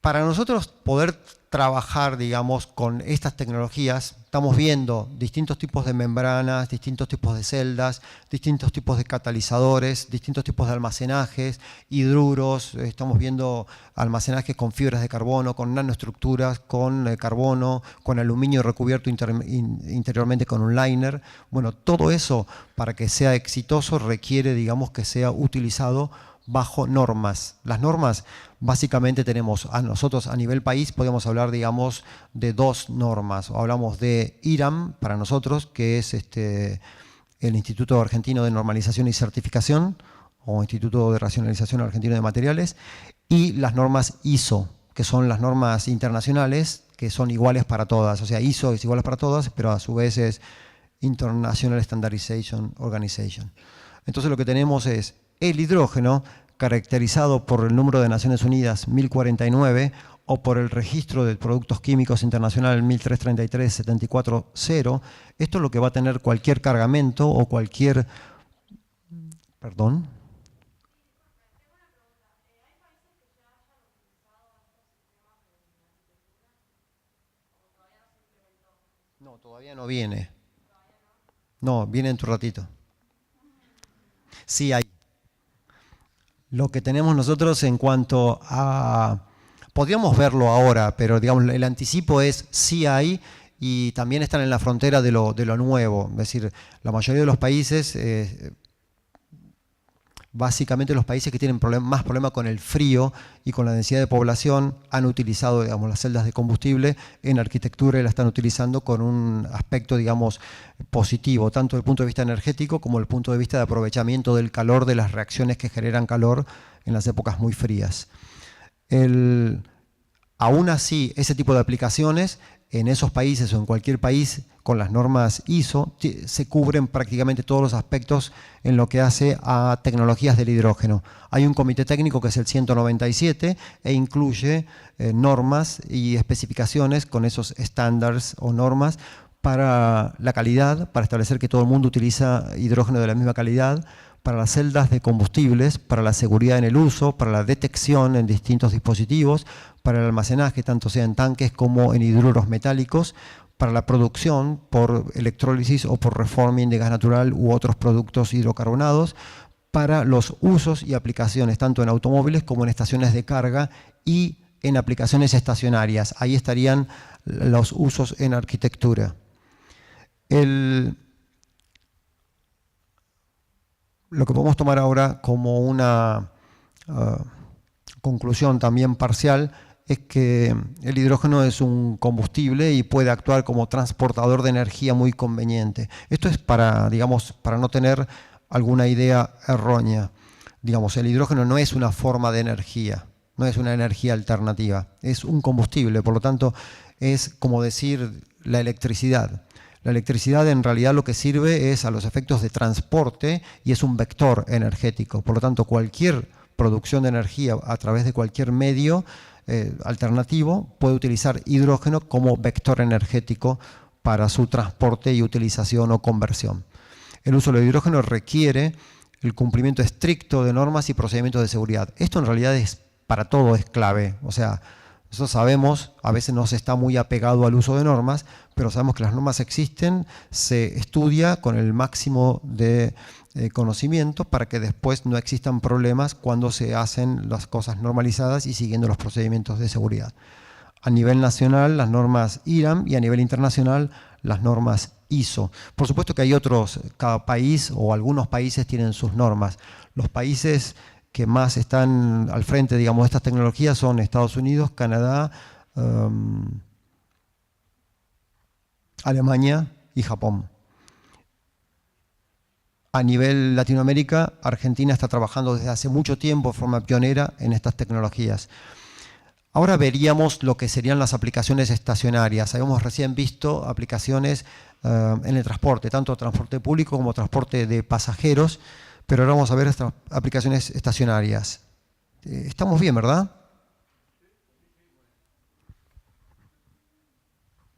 para nosotros poder trabajar, digamos, con estas tecnologías, estamos viendo distintos tipos de membranas, distintos tipos de celdas, distintos tipos de catalizadores, distintos tipos de almacenajes, hidruros, estamos viendo almacenajes con fibras de carbono, con nanoestructuras, con carbono, con aluminio recubierto interiormente con un liner. Bueno, todo eso, para que sea exitoso, requiere, digamos, que sea utilizado bajo normas. Las normas, básicamente tenemos, nosotros a nivel país podemos hablar, digamos, de dos normas. Hablamos de IRAM para nosotros, que es el Instituto Argentino de Normalización y Certificación, o Instituto de Racionalización Argentino de Materiales, y las normas ISO, que son las normas internacionales, que son iguales para todas. O sea, ISO es igual para todas, pero a su vez es International Standardization Organization. Entonces lo que tenemos es el hidrógeno, caracterizado por el número de Naciones Unidas 1049 o por el Registro de Productos Químicos Internacional 1333-740. Esto es lo que va a tener cualquier cargamento o cualquier... Perdón. No, todavía no viene. No, viene en tu ratito. Sí hay. Lo que tenemos nosotros en cuanto a... Podríamos verlo ahora, pero digamos, el anticipo es sí hay y también están en la frontera de lo nuevo. Es decir, la mayoría de los países, básicamente los países que tienen más problema con el frío y con la densidad de población, han utilizado, digamos, las celdas de combustible en arquitectura y la están utilizando con un aspecto, digamos, positivo, tanto desde el punto de vista energético como desde el punto de vista de aprovechamiento del calor, de las reacciones que generan calor en las épocas muy frías. Aún así, ese tipo de aplicaciones en esos países o en cualquier país con las normas ISO se cubren prácticamente todos los aspectos en lo que hace a tecnologías del hidrógeno. Hay un comité técnico que es el 197 e incluye normas y especificaciones con esos estándares o normas para la calidad, para establecer que todo el mundo utiliza hidrógeno de la misma calidad, para las celdas de combustibles, para la seguridad en el uso, para la detección en distintos dispositivos, para el almacenaje, tanto sea en tanques como en hidruros metálicos, para la producción por electrólisis o por reforming de gas natural u otros productos hidrocarbonados, para los usos y aplicaciones tanto en automóviles como en estaciones de carga y en aplicaciones estacionarias. Ahí estarían los usos en arquitectura. Lo que podemos tomar ahora como una conclusión también parcial es que el hidrógeno es un combustible y puede actuar como transportador de energía muy conveniente. Esto es para, digamos, para no tener alguna idea errónea. Digamos, el hidrógeno no es una forma de energía, no es una energía alternativa, es un combustible, por lo tanto es como decir la electricidad. La electricidad en realidad lo que sirve es a los efectos de transporte y es un vector energético. Por lo tanto, cualquier producción de energía a través de cualquier medio alternativo puede utilizar hidrógeno como vector energético para su transporte y utilización o conversión. El uso del hidrógeno requiere el cumplimiento estricto de normas y procedimientos de seguridad. Esto en realidad es para todo es clave. O sea, nosotros sabemos, a veces no se está muy apegado al uso de normas, pero sabemos que las normas existen, se estudia con el máximo de conocimiento para que después no existan problemas cuando se hacen las cosas normalizadas y siguiendo los procedimientos de seguridad. A nivel nacional, las normas IRAM y a nivel internacional, las normas ISO. Por supuesto que hay otros, cada país o algunos países tienen sus normas. Los países que más están al frente, digamos, de estas tecnologías son Estados Unidos, Canadá, Alemania y Japón. A nivel Latinoamérica, Argentina está trabajando desde hace mucho tiempo de forma pionera en estas tecnologías. Ahora veríamos lo que serían las aplicaciones estacionarias. Habíamos recién visto aplicaciones en el transporte, tanto transporte público como transporte de pasajeros, pero ahora vamos a ver estas aplicaciones estacionarias. Estamos bien, ¿verdad?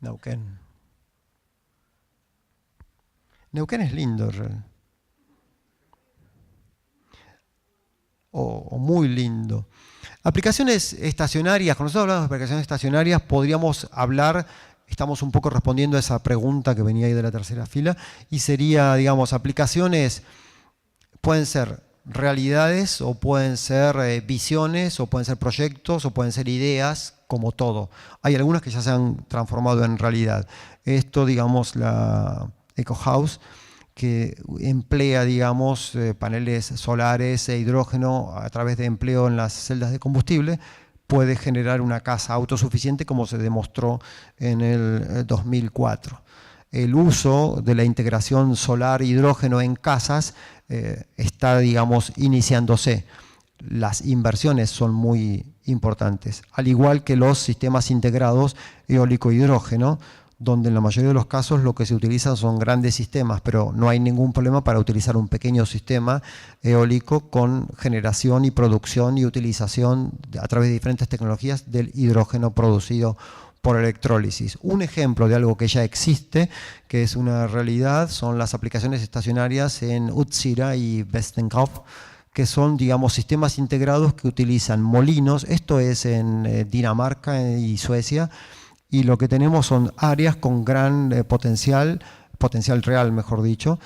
Neuquén. Neuquén es lindo, o muy lindo. Aplicaciones estacionarias, cuando nosotros hablamos de aplicaciones estacionarias, podríamos hablar, estamos un poco respondiendo a esa pregunta que venía ahí de la tercera fila, y sería, digamos, aplicaciones pueden ser realidades o pueden ser visiones o pueden ser proyectos o pueden ser ideas, como todo. Hay algunas que ya se han transformado en realidad. Esto, digamos, la Eco House, que emplea, digamos, paneles solares e hidrógeno a través de empleo en las celdas de combustible, puede generar una casa autosuficiente, como se demostró en el 2004. El uso de la integración solar-hidrógeno en casas está, digamos, iniciándose. Las inversiones son muy importantes, al igual que los sistemas integrados eólico-hidrógeno, donde en la mayoría de los casos lo que se utilizan son grandes sistemas, pero no hay ningún problema para utilizar un pequeño sistema eólico con generación y producción y utilización a través de diferentes tecnologías del hidrógeno producido por electrólisis. Un ejemplo de algo que ya existe, que es una realidad, son las aplicaciones estacionarias en Utsira y Westenkopf, que son, digamos, sistemas integrados que utilizan molinos. Esto es en Dinamarca y Suecia, y lo que tenemos son áreas con gran potencial real, mejor dicho,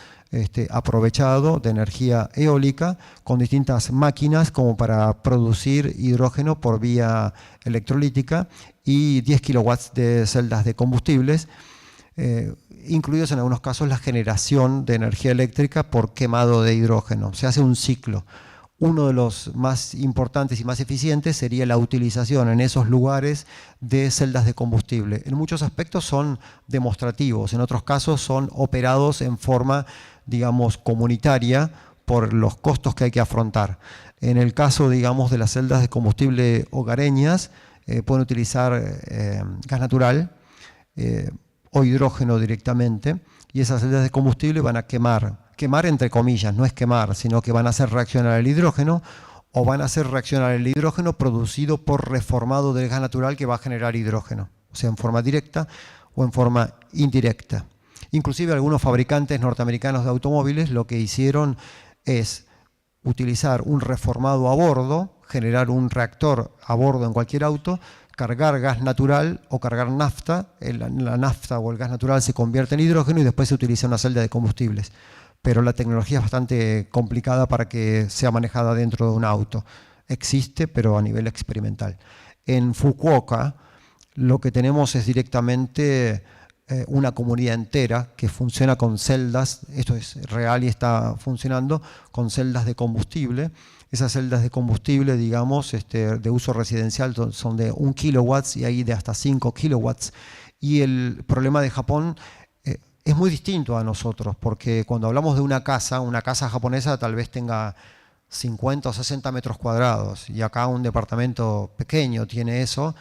aprovechado de energía eólica, con distintas máquinas como para producir hidrógeno por vía electrolítica y 10 kilowatts de celdas de combustibles, incluidos en algunos casos la generación de energía eléctrica por quemado de hidrógeno. Se hace un ciclo. Uno de los más importantes y más eficientes sería la utilización en esos lugares de celdas de combustible. En muchos aspectos son demostrativos, en otros casos son operados en forma, digamos, comunitaria por los costos que hay que afrontar. En el caso, digamos, de las celdas de combustible hogareñas, pueden utilizar gas natural o hidrógeno directamente, y esas celdas de combustible van a quemar entre comillas, no es quemar, sino que van a hacer reaccionar el hidrógeno, o van a hacer reaccionar el hidrógeno producido por reformado del gas natural que va a generar hidrógeno, o sea, en forma directa o en forma indirecta. Inclusive algunos fabricantes norteamericanos de automóviles lo que hicieron es utilizar un reformado a bordo, generar un reactor a bordo en cualquier auto, cargar gas natural o cargar nafta, la nafta o el gas natural se convierte en hidrógeno y después se utiliza una celda de combustibles. Pero la tecnología es bastante complicada para que sea manejada dentro de un auto. Existe, pero a nivel experimental. En Fukuoka lo que tenemos es directamente una comunidad entera que funciona con celdas, esto es real y está funcionando, con celdas de combustible. Esas celdas de combustible, digamos, de uso residencial son de 1 kilowatts y hay de hasta 5 kilowatts. Y el problema de Japón es muy distinto a nosotros, porque cuando hablamos de una casa japonesa tal vez tenga 50 o 60 metros cuadrados, y acá un departamento pequeño tiene eso,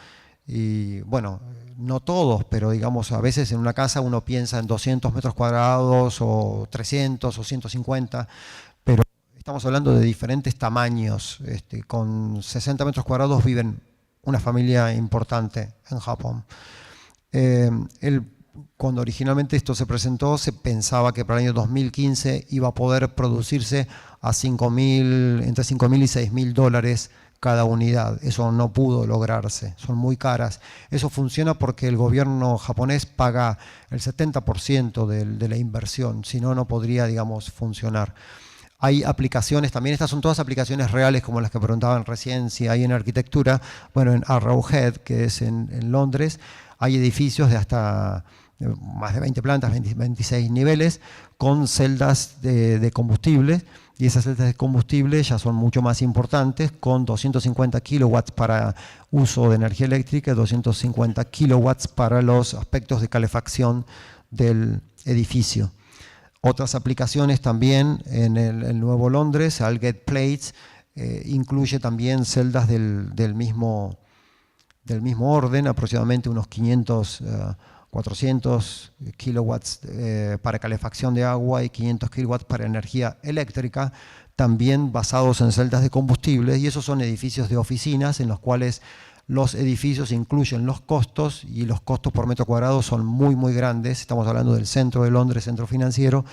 y bueno, no todos, pero digamos, a veces en una casa uno piensa en 200 metros cuadrados, o 300 o 150, pero estamos hablando de diferentes tamaños. Con 60 metros cuadrados viven una familia importante en Japón. Cuando originalmente esto se presentó, se pensaba que para el año 2015 iba a poder producirse a entre 5.000 y 6.000 dólares cada unidad. Eso no pudo lograrse, son muy caras. Eso funciona porque el gobierno japonés paga el 70% de la inversión, si no, no podría, digamos, funcionar. Hay aplicaciones, también estas son todas aplicaciones reales, como las que preguntaban recién si hay en arquitectura. Bueno, en Arrowhead, que es en Londres, hay edificios de hasta más de 20 plantas, 26 niveles, con celdas de combustible, y esas celdas de combustible ya son mucho más importantes, con 250 kilowatts para uso de energía eléctrica y 250 kilowatts para los aspectos de calefacción del edificio. Otras aplicaciones también en el Nuevo Londres, Aldgate Place, incluye también celdas del mismo orden, aproximadamente unos 400 kilowatts para calefacción de agua y 500 kilowatts para energía eléctrica, también basados en celdas de combustible, y esos son edificios de oficinas en los cuales los edificios incluyen los costos, y los costos por metro cuadrado son muy, muy grandes. Estamos hablando del centro de Londres, centro financiero,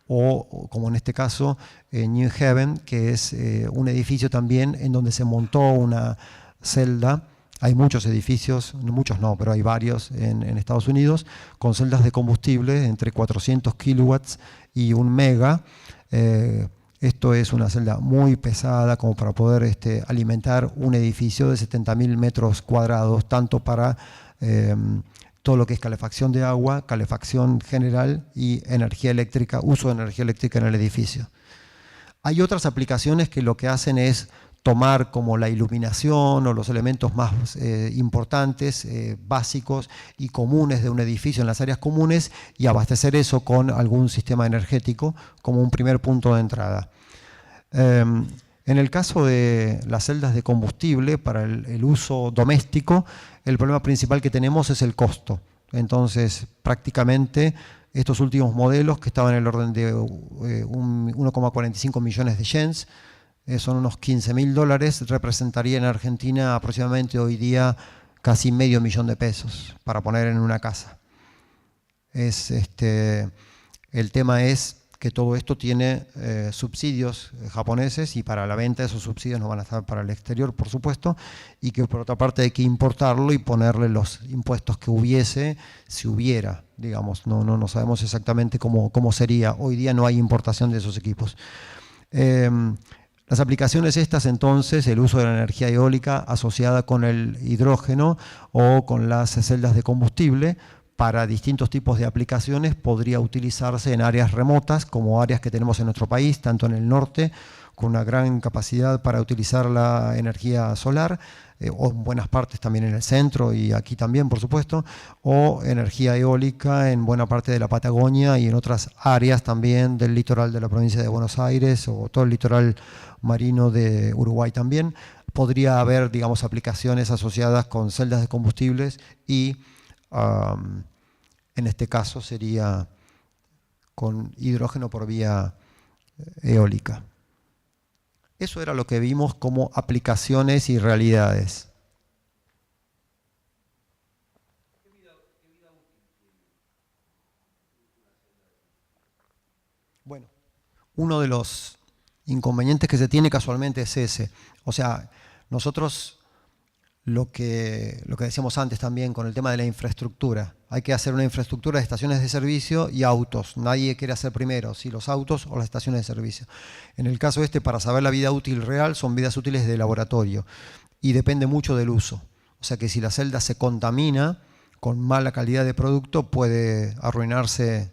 o como en este caso, New Haven, que es un edificio también en donde se montó una celda. Hay muchos edificios, muchos no, pero hay varios en Estados Unidos, con celdas de combustible entre 400 kilowatts y 1 mega. Esto es una celda muy pesada como para poder alimentar un edificio de 70.000 metros cuadrados, tanto para todo lo que es calefacción de agua, calefacción general y energía eléctrica, uso de energía eléctrica en el edificio. Hay otras aplicaciones que lo que hacen es tomar como la iluminación o los elementos más importantes, básicos y comunes de un edificio en las áreas comunes y abastecer eso con algún sistema energético como un primer punto de entrada. En el caso de las celdas de combustible para el uso doméstico, el problema principal que tenemos es el costo. Entonces, prácticamente estos últimos modelos que estaban en el orden de 1,45 millones de yens, son unos $15.000, representaría en Argentina aproximadamente hoy día casi $500.000 para poner en una casa. El tema es que todo esto tiene subsidios japoneses y para la venta esos subsidios no van a estar para el exterior, por supuesto, y que por otra parte hay que importarlo y ponerle los impuestos que hubiese, si hubiera, digamos. No sabemos exactamente cómo sería. Hoy día no hay importación de esos equipos. Las aplicaciones estas, entonces, el uso de la energía eólica asociada con el hidrógeno o con las celdas de combustible, para distintos tipos de aplicaciones podría utilizarse en áreas remotas, como áreas que tenemos en nuestro país, tanto en el norte, con una gran capacidad para utilizar la energía solar, o en buenas partes también en el centro y aquí también, por supuesto, o energía eólica en buena parte de la Patagonia y en otras áreas también del litoral de la provincia de Buenos Aires o todo el litoral marino de Uruguay también. Podría haber, digamos, aplicaciones asociadas con celdas de combustibles y en este caso sería con hidrógeno por vía eólica. Eso era lo que vimos como aplicaciones y realidades. Bueno, uno de los inconvenientes que se tiene casualmente es ese. O sea, nosotros lo que decíamos antes también con el tema de la infraestructura. Hay que hacer una infraestructura de estaciones de servicio y autos. Nadie quiere hacer primero, si los autos o las estaciones de servicio. En el caso para saber la vida útil real, son vidas útiles de laboratorio y depende mucho del uso. O sea que si la celda se contamina con mala calidad de producto, puede arruinarse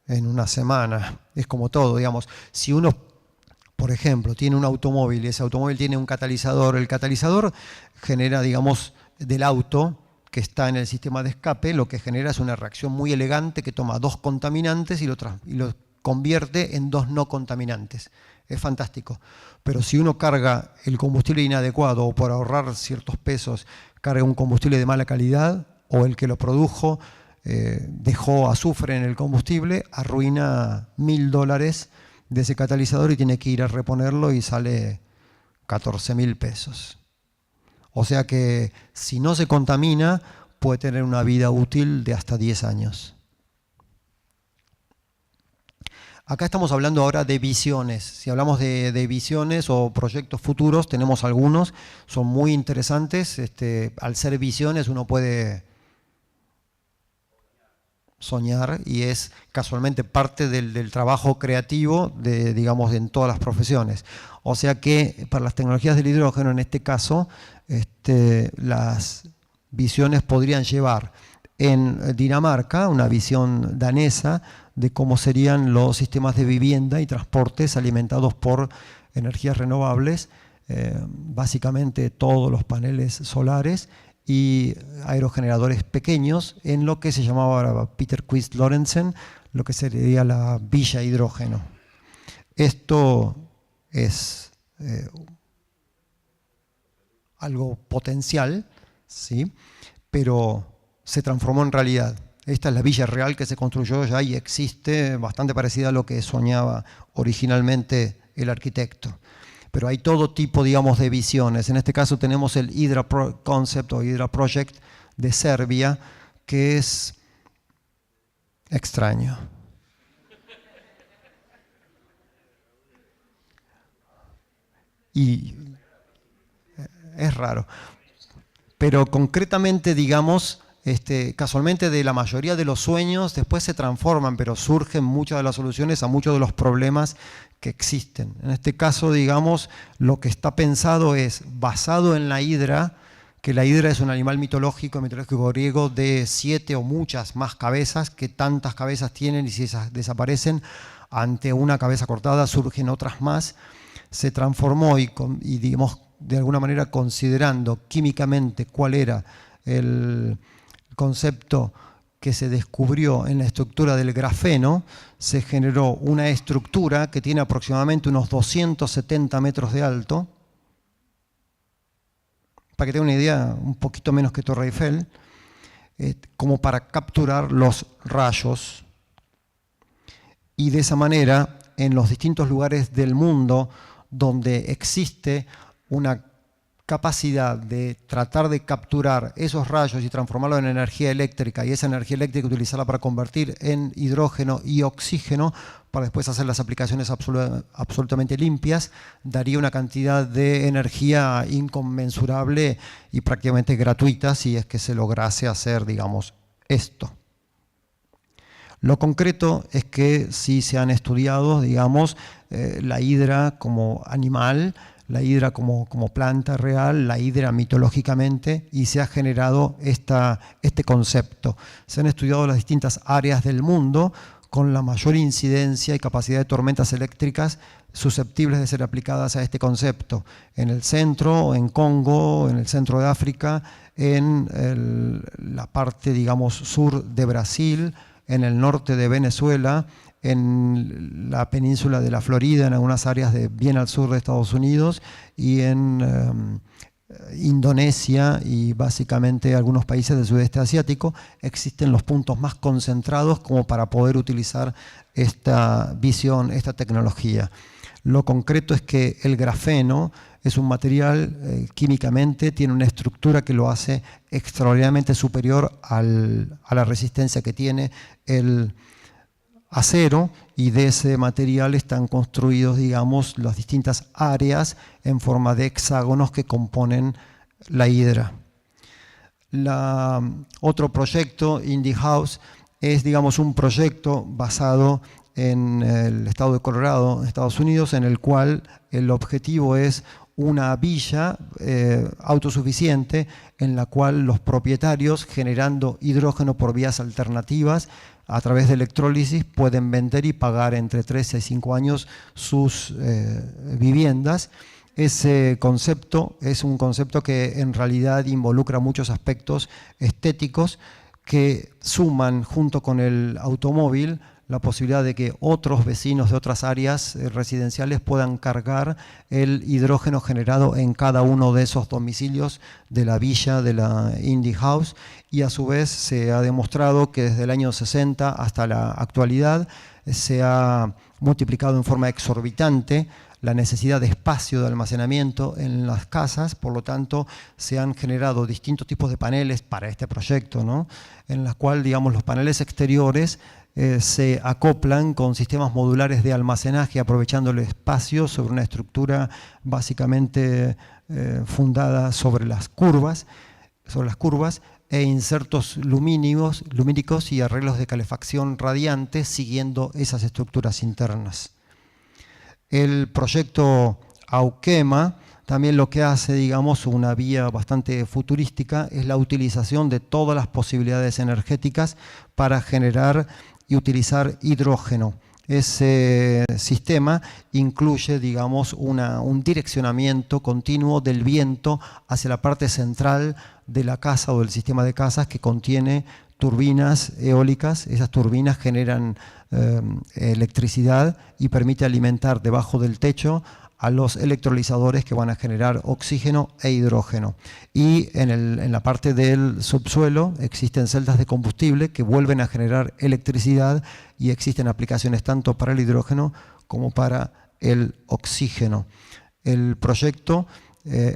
en una semana. Es como todo, digamos. Si uno, por ejemplo, tiene un automóvil y ese automóvil tiene un catalizador, el catalizador genera, digamos, del auto que está en el sistema de escape, lo que genera es una reacción muy elegante que toma dos contaminantes y lo convierte en dos no contaminantes. Es fantástico. Pero si uno carga el combustible inadecuado o por ahorrar ciertos pesos carga un combustible de mala calidad o el que lo produjo dejó azufre en el combustible, arruina $1.000 de ese catalizador y tiene que ir a reponerlo y sale $14.000. O sea que si no se contamina puede tener una vida útil de hasta 10 años. Acá estamos hablando ahora de visiones. Si hablamos de visiones o proyectos futuros, tenemos algunos, son muy interesantes. Al ser visiones uno puede soñar y es casualmente parte del trabajo creativo digamos, en todas las profesiones. O sea que para las tecnologías del hidrógeno, en este caso, las visiones podrían llevar en Dinamarca, una visión danesa de cómo serían los sistemas de vivienda y transportes alimentados por energías renovables, básicamente todos los paneles solares y aerogeneradores pequeños en lo que se llamaba Peter Quist Lorentzen, lo que sería la villa hidrógeno. Esto es algo potencial, ¿sí? Pero se transformó en realidad. Esta es la villa real que se construyó ya y existe, bastante parecida a lo que soñaba originalmente el arquitecto. Pero hay todo tipo, digamos, de visiones. En este caso tenemos el Hydra Concept o Hydra Project de Serbia, que es extraño. Y es raro. Pero concretamente, digamos, casualmente de la mayoría de los sueños después se transforman, pero surgen muchas de las soluciones a muchos de los problemas que existen. En este caso, digamos, lo que está pensado es basado en la hidra, que la hidra es un animal mitológico griego de 7 o muchas más cabezas, que tantas cabezas tienen y si esas desaparecen, ante una cabeza cortada surgen otras más. Se transformó y digamos, de alguna manera considerando químicamente cuál era el concepto que se descubrió en la estructura del grafeno, se generó una estructura que tiene aproximadamente unos 270 metros de alto. Para que tenga una idea, un poquito menos que Torre Eiffel, como para capturar los rayos. Y de esa manera, en los distintos lugares del mundo donde existe una capacidad de tratar de capturar esos rayos y transformarlos en energía eléctrica, y esa energía eléctrica utilizarla para convertir en hidrógeno y oxígeno, para después hacer las aplicaciones absolutamente limpias, daría una cantidad de energía inconmensurable y prácticamente gratuita si es que se lograse hacer, digamos, esto. Lo concreto es que sí se han estudiado, digamos, la hidra como animal, la hidra como planta real, la hidra mitológicamente, y se ha generado este concepto. Se han estudiado las distintas áreas del mundo con la mayor incidencia y capacidad de tormentas eléctricas susceptibles de ser aplicadas a este concepto. En el centro, en Congo, en el centro de África, en la parte, digamos, sur de Brasil, en el norte de Venezuela, en la península de la Florida, en algunas áreas bien al sur de Estados Unidos, y en Indonesia y básicamente algunos países del sudeste asiático, existen los puntos más concentrados como para poder utilizar esta visión, esta tecnología. Lo concreto es que el grafeno es un material químicamente, tiene una estructura que lo hace extraordinariamente superior a la resistencia que tiene el acero, y de ese material están construidos, digamos, las distintas áreas en forma de hexágonos que componen la hidra. Otro proyecto, Indie House, es, digamos, un proyecto basado en el estado de Colorado, en Estados Unidos, en el cual el objetivo es una villa autosuficiente en la cual los propietarios, generando hidrógeno por vías alternativas, a través de electrólisis pueden vender y pagar entre 3 y 5 años sus viviendas. Ese concepto es un concepto que en realidad involucra muchos aspectos estéticos que suman junto con el automóvil la posibilidad de que otros vecinos de otras áreas residenciales puedan cargar el hidrógeno generado en cada uno de esos domicilios de la villa de la Indie House, y a su vez se ha demostrado que desde el año 60 hasta la actualidad se ha multiplicado en forma exorbitante la necesidad de espacio de almacenamiento en las casas. Por lo tanto, se han generado distintos tipos de paneles para este proyecto, ¿no? En las cuales, digamos, los paneles exteriores se acoplan con sistemas modulares de almacenaje, aprovechando el espacio sobre una estructura básicamente fundada sobre las curvas e insertos lumínicos y arreglos de calefacción radiante siguiendo esas estructuras internas. El proyecto Aukema también lo que hace, digamos, una vía bastante futurística, es la utilización de todas las posibilidades energéticas para generar y utilizar hidrógeno. Ese sistema incluye, digamos, un direccionamiento continuo del viento hacia la parte central de la casa o del sistema de casas, que contiene turbinas eólicas. Esas turbinas generan electricidad y permite alimentar debajo del techo a los electrolizadores que van a generar oxígeno e hidrógeno. Y en la parte del subsuelo existen celdas de combustible que vuelven a generar electricidad, y existen aplicaciones tanto para el hidrógeno como para el oxígeno. El proyecto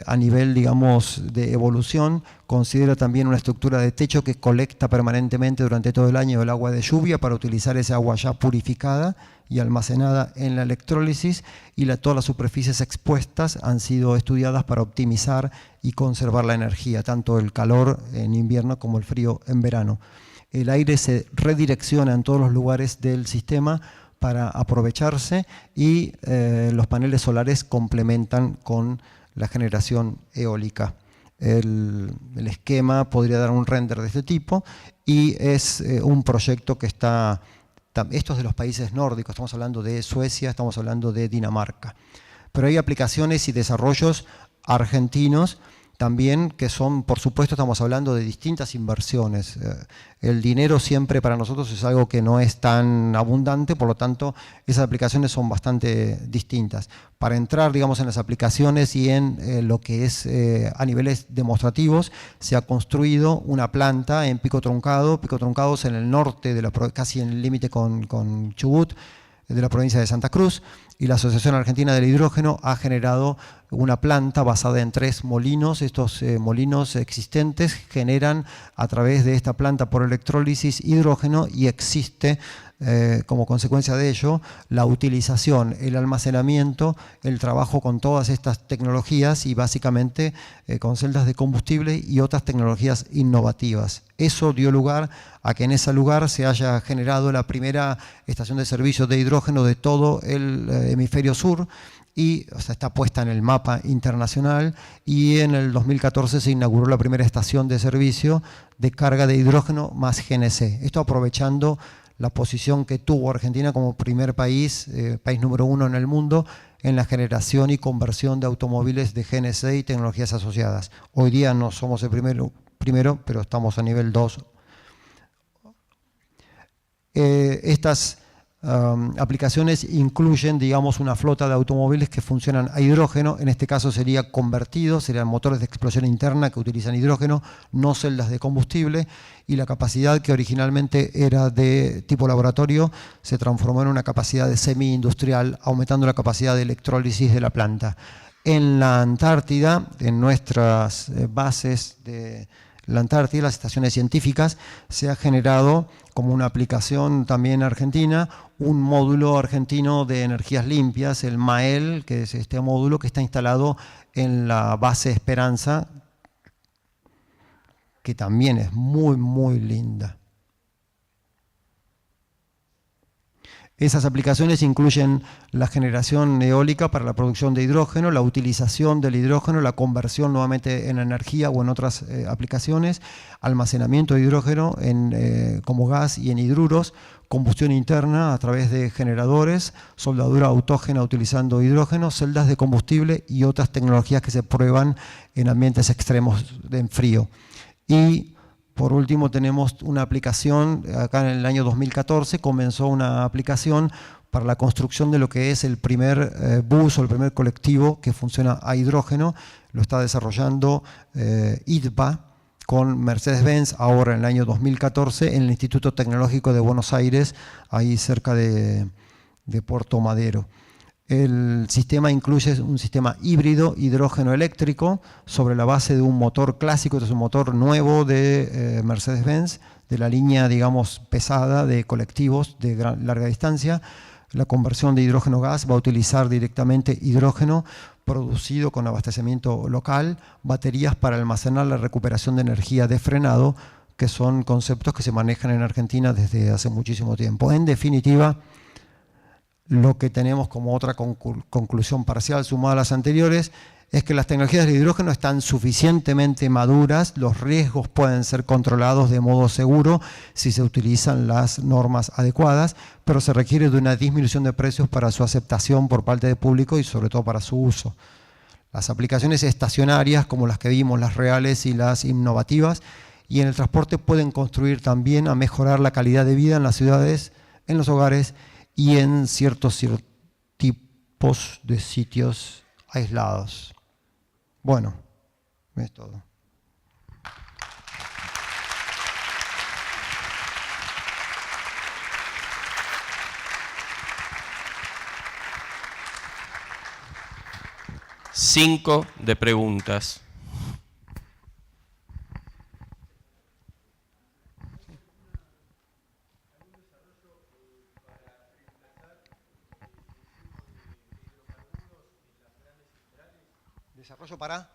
a nivel, digamos, de evolución, considera también una estructura de techo que colecta permanentemente durante todo el año el agua de lluvia para utilizar esa agua ya purificada y almacenada en la electrólisis, y todas las superficies expuestas han sido estudiadas para optimizar y conservar la energía, tanto el calor en invierno como el frío en verano. El aire se redirecciona en todos los lugares del sistema para aprovecharse, y los paneles solares complementan con la generación eólica. El esquema podría dar un render de este tipo, y es un proyecto que está, esto es de los países nórdicos, estamos hablando de Suecia, estamos hablando de Dinamarca. Pero hay aplicaciones y desarrollos argentinos también que son, por supuesto, estamos hablando de distintas inversiones. El dinero siempre para nosotros es algo que no es tan abundante, por lo tanto, esas aplicaciones son bastante distintas. Para entrar, digamos, en las aplicaciones y en lo que es a niveles demostrativos, se ha construido una planta en Pico Truncado. Pico Truncado es en el norte, casi en el límite con Chubut, de la provincia de Santa Cruz, y la Asociación Argentina del Hidrógeno ha generado una planta basada en 3 molinos. Estos molinos existentes generan a través de esta planta por electrólisis hidrógeno, y existe como consecuencia de ello la utilización, el almacenamiento, el trabajo con todas estas tecnologías, y básicamente con celdas de combustible y otras tecnologías innovativas. Eso dio lugar a que en ese lugar se haya generado la primera estación de servicio de hidrógeno de todo el hemisferio sur, y está puesta en el mapa internacional, y en el 2014 se inauguró la primera estación de servicio de carga de hidrógeno más GNC. Esto aprovechando la posición que tuvo Argentina como primer país, país número 1 en el mundo, en la generación y conversión de automóviles de GNC y tecnologías asociadas. Hoy día no somos el primero, pero estamos a nivel 2. Estas aplicaciones incluyen, digamos, una flota de automóviles que funcionan a hidrógeno. En este caso sería convertido, serían motores de explosión interna que utilizan hidrógeno, no celdas de combustible, y la capacidad que originalmente era de tipo laboratorio se transformó en una capacidad de semi-industrial, aumentando la capacidad de electrólisis de la planta. En la Antártida, en nuestras bases de la Antártida, las estaciones científicas, se ha generado como una aplicación también argentina, un módulo argentino de energías limpias, el MAEL, que es este módulo que está instalado en la base Esperanza, que también es muy, muy linda. Esas aplicaciones incluyen la generación eólica para la producción de hidrógeno, la utilización del hidrógeno, la conversión nuevamente en energía o en otras aplicaciones, almacenamiento de hidrógeno como gas y en hidruros, combustión interna a través de generadores, soldadura autógena utilizando hidrógeno, celdas de combustible y otras tecnologías que se prueban en ambientes extremos en frío. Y por último tenemos una aplicación, acá en el año 2014 comenzó una aplicación para la construcción de lo que es el primer bus o el primer colectivo que funciona a hidrógeno. Lo está desarrollando IDPA con Mercedes-Benz ahora en el año 2014 en el Instituto Tecnológico de Buenos Aires, ahí cerca de Puerto Madero. El sistema incluye un sistema híbrido hidrógeno-eléctrico sobre la base de un motor clásico. Este es un motor nuevo de Mercedes-Benz, de la línea, digamos, pesada de colectivos de larga distancia. La conversión de hidrógeno-gas va a utilizar directamente hidrógeno producido con abastecimiento local, baterías para almacenar la recuperación de energía de frenado, que son conceptos que se manejan en Argentina desde hace muchísimo tiempo. En definitiva, lo que tenemos como otra conclusión parcial sumada a las anteriores es que las tecnologías de hidrógeno están suficientemente maduras, los riesgos pueden ser controlados de modo seguro si se utilizan las normas adecuadas, pero se requiere de una disminución de precios para su aceptación por parte del público y sobre todo para su uso. Las aplicaciones estacionarias, como las que vimos, las reales y las innovativas, y en el transporte pueden contribuir también a mejorar la calidad de vida en las ciudades, en los hogares y en ciertos tipos de sitios aislados. Bueno, es todo. Sí. 5 de preguntas. ¿Desarrollo para?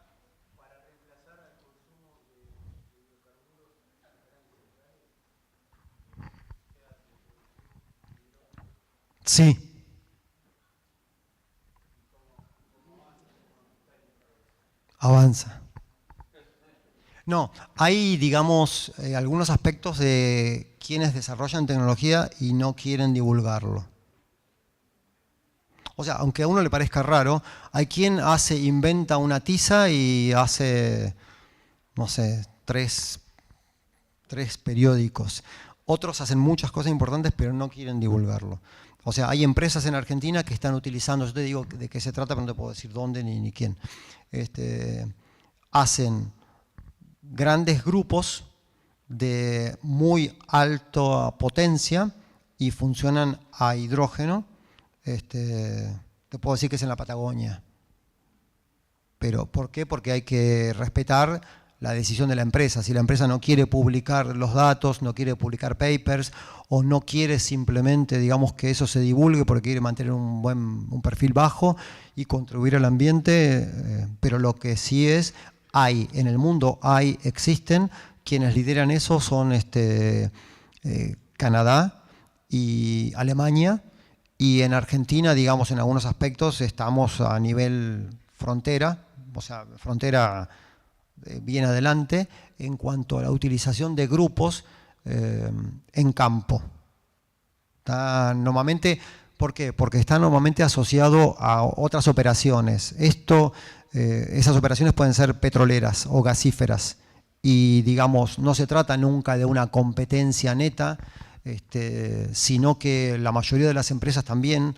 Sí. Avanza. No, hay, digamos, algunos aspectos de quienes desarrollan tecnología y no quieren divulgarlo. O sea, aunque a uno le parezca raro, hay quien inventa una tiza y hace, no sé, tres periódicos. Otros hacen muchas cosas importantes, pero no quieren divulgarlo. O sea, hay empresas en Argentina que están utilizando, yo te digo de qué se trata, pero no te puedo decir dónde ni quién. Hacen grandes grupos de muy alta potencia y funcionan a hidrógeno. Te puedo decir que es en la Patagonia. ¿Pero por qué? Porque hay que respetar la decisión de la empresa. Si la empresa no quiere publicar los datos, no quiere publicar papers o no quiere simplemente, digamos, que eso se divulgue porque quiere mantener un perfil bajo y contribuir al ambiente, pero lo que sí es, en el mundo existen, quienes lideran eso son Canadá y Alemania, y en Argentina, digamos, en algunos aspectos estamos a nivel frontera, o sea, frontera bien adelante en cuanto a la utilización de grupos en campo. Normalmente, ¿por qué? Porque está normalmente asociado a otras operaciones. Esas operaciones pueden ser petroleras o gasíferas y, digamos, no se trata nunca de una competencia neta, sino que la mayoría de las empresas también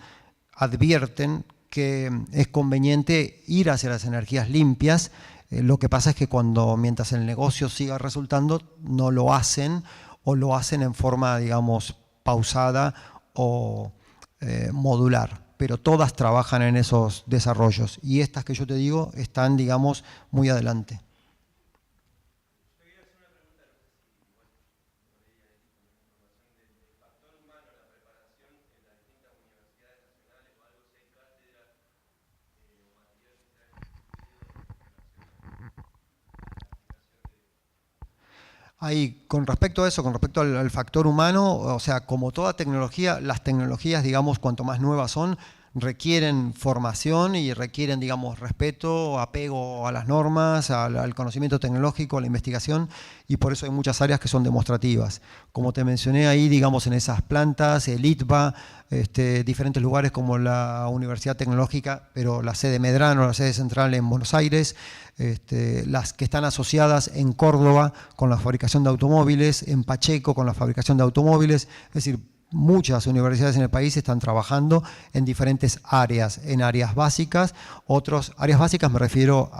advierten que es conveniente ir hacia las energías limpias. Lo que pasa es que mientras el negocio siga resultando, no lo hacen o lo hacen en forma, digamos, pausada o modular. Pero todas trabajan en esos desarrollos y estas que yo te digo están, digamos, muy adelante. Con respecto a eso, con respecto al factor humano, o sea, como toda tecnología, las tecnologías, digamos, cuanto más nuevas son, requieren formación y requieren, digamos, respeto, apego a las normas, al conocimiento tecnológico, a la investigación, y por eso hay muchas áreas que son demostrativas. Como te mencioné ahí, digamos, en esas plantas, el ITBA, diferentes lugares como la Universidad Tecnológica, pero la sede Medrano, la sede central en Buenos Aires, las que están asociadas en Córdoba con la fabricación de automóviles, en Pacheco con la fabricación de automóviles, es decir, muchas universidades en el país están trabajando en diferentes áreas, en áreas básicas. Áreas básicas me refiero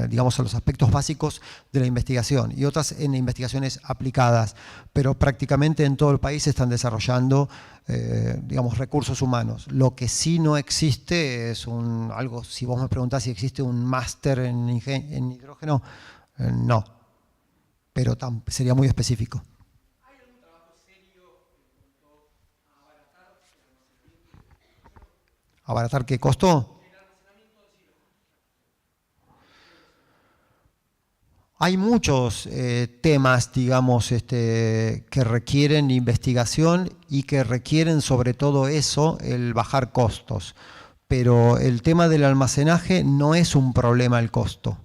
digamos, a los aspectos básicos de la investigación y otras en investigaciones aplicadas, pero prácticamente en todo el país se están desarrollando digamos, recursos humanos. Lo que sí no existe es algo, si vos me preguntás si existe un máster en hidrógeno, no, pero sería muy específico. ¿Abaratar qué costó? Hay muchos temas, digamos, que requieren investigación y que requieren sobre todo eso, el bajar costos. Pero el tema del almacenaje no es un problema el costo.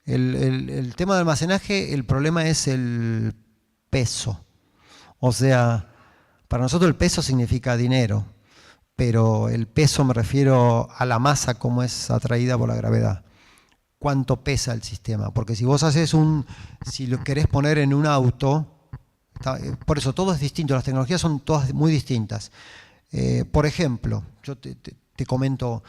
El tema del almacenaje, el problema es el peso. O sea, para nosotros el peso significa dinero, pero el peso me refiero a la masa como es atraída por la gravedad. ¿Cuánto pesa el sistema? Porque si vos si lo querés poner en un auto, por eso todo es distinto, las tecnologías son todas muy distintas. Por ejemplo, yo te comento,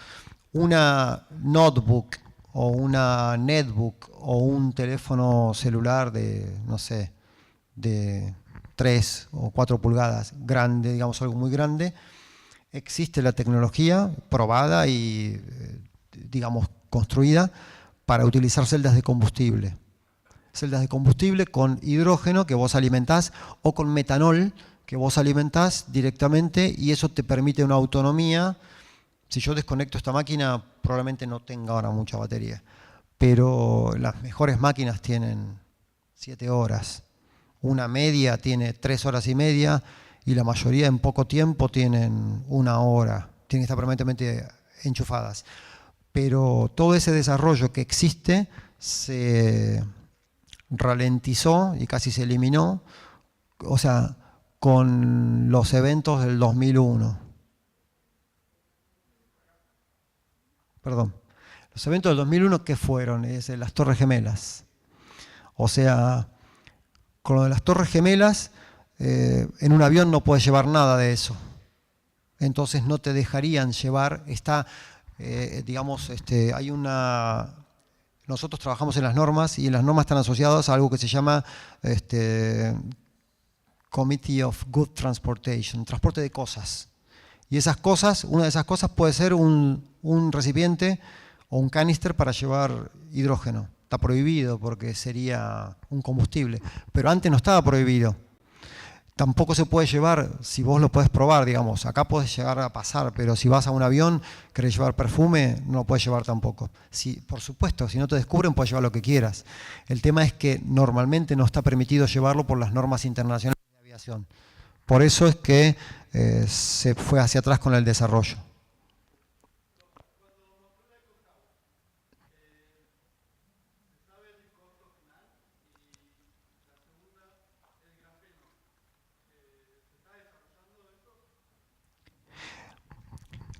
una notebook o una netbook o un teléfono celular de, no sé, de 3 o 4 pulgadas, grande, digamos algo muy grande, existe la tecnología probada y, digamos, construida para utilizar celdas de combustible. Celdas de combustible con hidrógeno que vos alimentás o con metanol que vos alimentás directamente y eso te permite una autonomía. Si yo desconecto esta máquina, probablemente no tenga ahora mucha batería, pero las mejores máquinas tienen 7 horas. Una media tiene 3 horas y media y la mayoría en poco tiempo tienen 1 hora. Tienen que estar permanentemente enchufadas. Pero todo ese desarrollo que existe se ralentizó y casi se eliminó, o sea, con los eventos del 2001. Perdón. Los eventos del 2001, ¿qué fueron? Las Torres Gemelas. O sea, con lo de las Torres Gemelas, en un avión no puedes llevar nada de eso. Entonces no te dejarían llevar, hay una... Nosotros trabajamos en las normas y las normas están asociadas a algo que se llama Committee of Good Transportation, transporte de cosas. Y esas cosas, una de esas cosas puede ser un recipiente o un canister para llevar hidrógeno. Está prohibido porque sería un combustible, pero antes no estaba prohibido. Tampoco se puede llevar, si vos lo podés probar, digamos, acá podés llegar a pasar, pero si vas a un avión, querés llevar perfume, no lo podés llevar tampoco. Por supuesto, si no te descubren, puedes llevar lo que quieras. El tema es que normalmente no está permitido llevarlo por las normas internacionales de aviación. Por eso es que se fue hacia atrás con el desarrollo.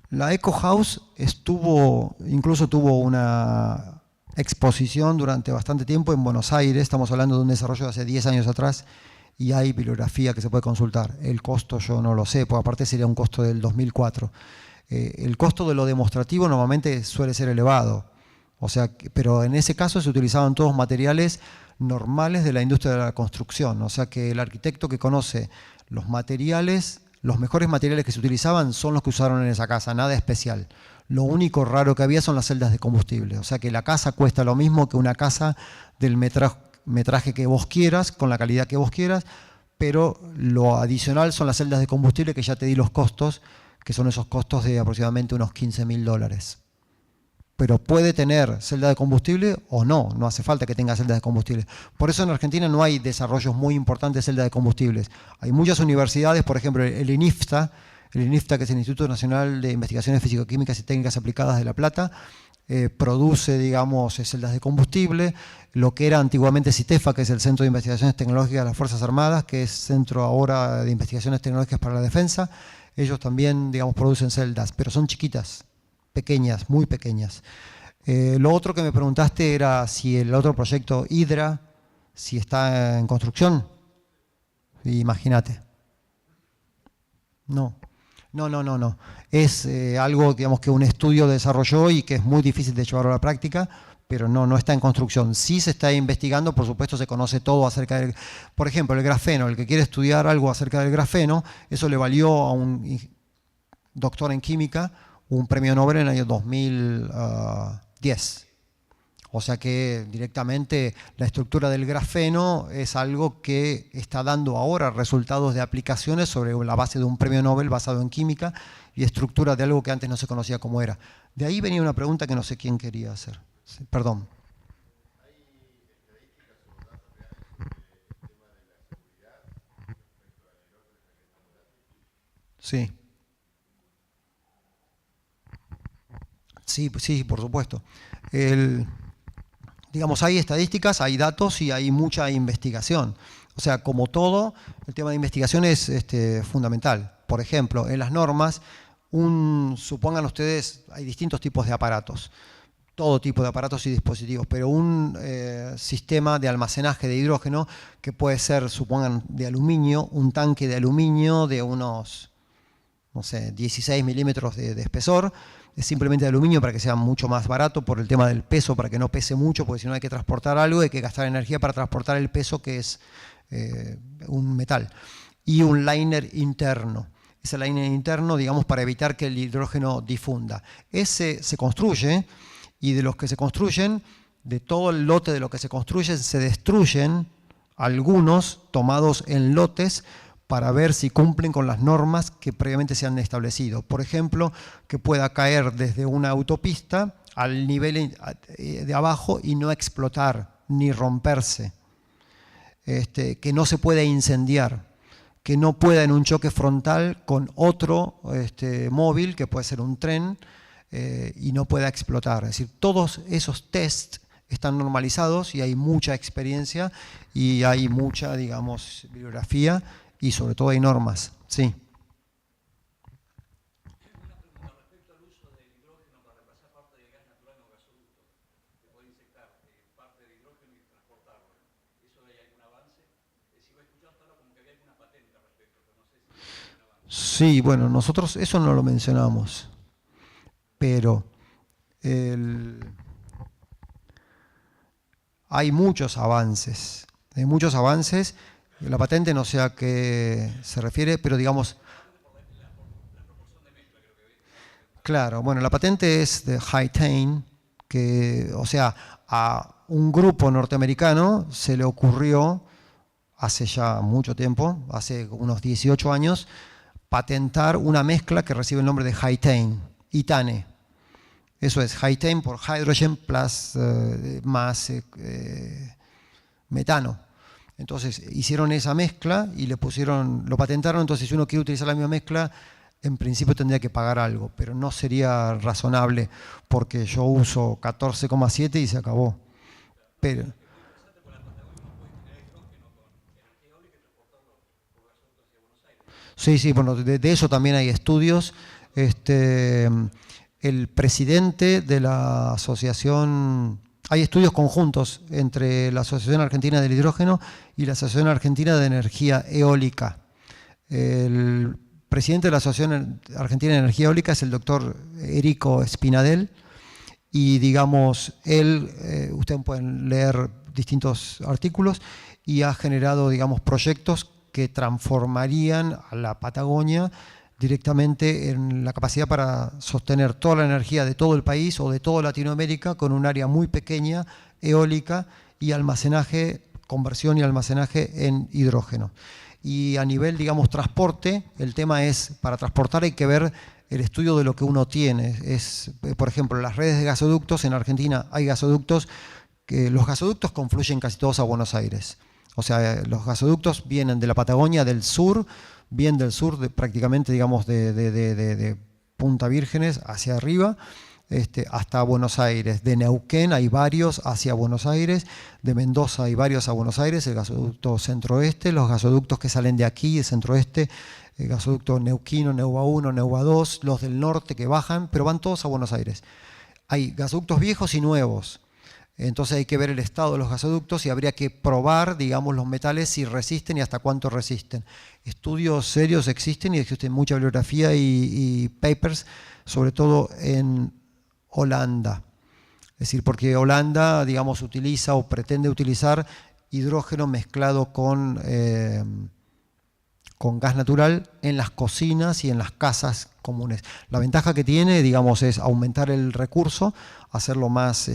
La Eco House incluso tuvo una exposición durante bastante tiempo en Buenos Aires. Estamos hablando de un desarrollo de hace 10 años atrás y hay bibliografía que se puede consultar. El costo yo no lo sé, porque aparte sería un costo del 2004. El costo de lo demostrativo normalmente suele ser elevado, pero en ese caso se utilizaban todos materiales normales de la industria de la construcción. O sea que el arquitecto que conoce los materiales... Los mejores materiales que se utilizaban son los que usaron en esa casa, nada especial. Lo único raro que había son las celdas de combustible. O sea que la casa cuesta lo mismo que una casa del metraje que vos quieras, con la calidad que vos quieras, pero lo adicional son las celdas de combustible que ya te di los costos, que son esos costos de aproximadamente unos $15.000. Pero puede tener celda de combustible o no, no hace falta que tenga celda de combustible. Por eso en Argentina no hay desarrollos muy importantes de celda de combustibles. Hay muchas universidades, por ejemplo el INIFTA, que es el Instituto Nacional de Investigaciones Físico-Químicas y Técnicas Aplicadas de La Plata, produce, digamos, celdas de combustible. Lo que era antiguamente CITEFA, que es el Centro de Investigaciones Tecnológicas de las Fuerzas Armadas, que es Centro ahora de Investigaciones Tecnológicas para la Defensa, ellos también, digamos, producen celdas, pero son chiquitas. Pequeñas, muy pequeñas. Lo otro que me preguntaste era si el otro proyecto Hydra, si está en construcción. Imagínate. No. Es algo, digamos, que un estudio desarrolló y que es muy difícil de llevarlo a la práctica, pero no está en construcción. Sí se está investigando, por supuesto se conoce todo acerca del... Por ejemplo, el grafeno, el que quiere estudiar algo acerca del grafeno, eso le valió a un doctor en química un premio Nobel en el año 2010. O sea que directamente la estructura del grafeno es algo que está dando ahora resultados de aplicaciones sobre la base de un premio Nobel basado en química y estructura de algo que antes no se conocía cómo era. De ahí venía una pregunta que no sé quién quería hacer. Sí, perdón. Sí. Sí, por supuesto. Digamos, hay estadísticas, hay datos y hay mucha investigación. O sea, como todo, el tema de investigación es fundamental. Por ejemplo, en las normas, supongan ustedes, hay distintos tipos de aparatos, todo tipo de aparatos y dispositivos, pero un sistema de almacenaje de hidrógeno que puede ser, supongan, de aluminio, un tanque de aluminio de unos, no sé, 16 milímetros de espesor, es simplemente de aluminio para que sea mucho más barato por el tema del peso, para que no pese mucho, porque si no hay que transportar algo, hay que gastar energía para transportar el peso que es un metal. Y un liner interno. Ese liner interno, digamos, para evitar que el hidrógeno difunda. Ese se construye Y de los que se construyen, de todo el lote de lo que se construyen, se destruyen algunos tomados en lotes para ver si cumplen con las normas que previamente se han establecido. Por ejemplo, que pueda caer desde una autopista al nivel de abajo y no explotar ni romperse. Que no se pueda incendiar, que no pueda en un choque frontal con otro móvil, que puede ser un tren, y no pueda explotar. Es decir, todos esos tests están normalizados y hay mucha experiencia y hay mucha, digamos, bibliografía y sobre todo hay normas. Sí. Sí, bueno, nosotros eso no lo mencionamos, pero hay muchos avances. Hay muchos avances. La patente no sé a qué se refiere, pero digamos... Claro, bueno, la patente es de Haithane, que, o sea, a un grupo norteamericano se le ocurrió hace ya mucho tiempo, hace unos 18 años, patentar una mezcla que recibe el nombre de Haithane, Itane. Eso es Haithane por hydrogen plus más metano. Entonces hicieron esa mezcla y le pusieron, lo patentaron. Entonces si uno quiere utilizar la misma mezcla, en principio tendría que pagar algo, pero no sería razonable porque yo uso 14,7 y se acabó. Pero, sí, bueno, de eso también hay estudios. El presidente de la asociación, hay estudios conjuntos entre la Asociación Argentina del Hidrógeno y la Asociación Argentina de Energía Eólica. El presidente de la Asociación Argentina de Energía Eólica es el doctor Erico Spinadel y digamos, él, ustedes pueden leer distintos artículos y ha generado, digamos, proyectos que transformarían a la Patagonia directamente en la capacidad para sostener toda la energía de todo el país o de toda Latinoamérica con un área muy pequeña, eólica, y almacenaje, conversión y almacenaje en hidrógeno. Y a nivel, digamos, transporte, el tema es, para transportar hay que ver el estudio de lo que uno tiene. Es, por ejemplo, las redes de gasoductos, en Argentina hay gasoductos, que los gasoductos confluyen casi todos a Buenos Aires. O sea, los gasoductos vienen de la Patagonia del sur, bien del sur, prácticamente, digamos, de Punta Vírgenes hacia arriba, hasta Buenos Aires. De Neuquén hay varios hacia Buenos Aires, de Mendoza hay varios a Buenos Aires, el gasoducto centro-oeste, los gasoductos que salen de aquí, de centro-oeste, el gasoducto neuquino, Neuva 1, Neuva 2, los del norte que bajan, pero van todos a Buenos Aires. Hay gasoductos viejos y nuevos. Entonces hay que ver el estado de los gasoductos y habría que probar, digamos, los metales si resisten y hasta cuánto resisten. Estudios serios existen y existe mucha bibliografía y papers, sobre todo en Holanda. Es decir, porque Holanda, digamos, utiliza o pretende utilizar hidrógeno mezclado con gas natural en las cocinas y en las casas comunes. La ventaja que tiene, digamos, es aumentar el recurso, hacerlo más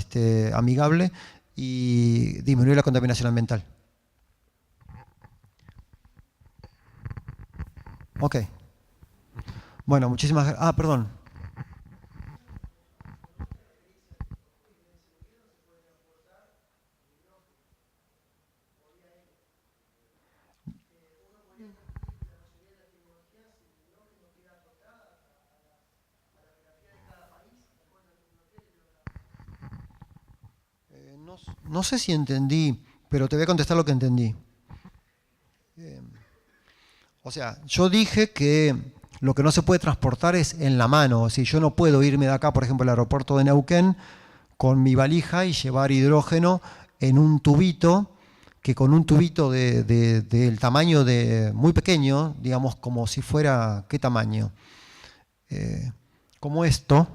amigable y disminuir la contaminación ambiental. Ok. Bueno, muchísimas gracias. Ah, perdón. No sé si entendí, pero te voy a contestar lo que entendí. O sea, yo dije que lo que no se puede transportar es en la mano. Si yo no puedo irme de acá, por ejemplo, al aeropuerto de Neuquén, con mi valija y llevar hidrógeno en un tubito, que con un tubito del tamaño de muy pequeño, digamos como si fuera, ¿qué tamaño? Como esto.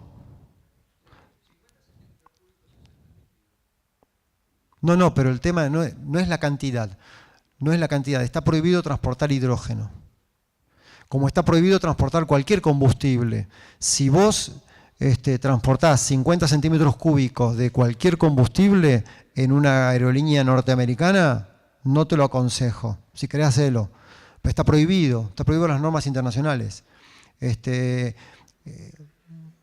No, pero el tema no es la cantidad. No es la cantidad. Está prohibido transportar hidrógeno. Como está prohibido transportar cualquier combustible. Si vos transportás 50 centímetros cúbicos de cualquier combustible en una aerolínea norteamericana, no te lo aconsejo. Si querés hacerlo. Pero está prohibido en las normas internacionales.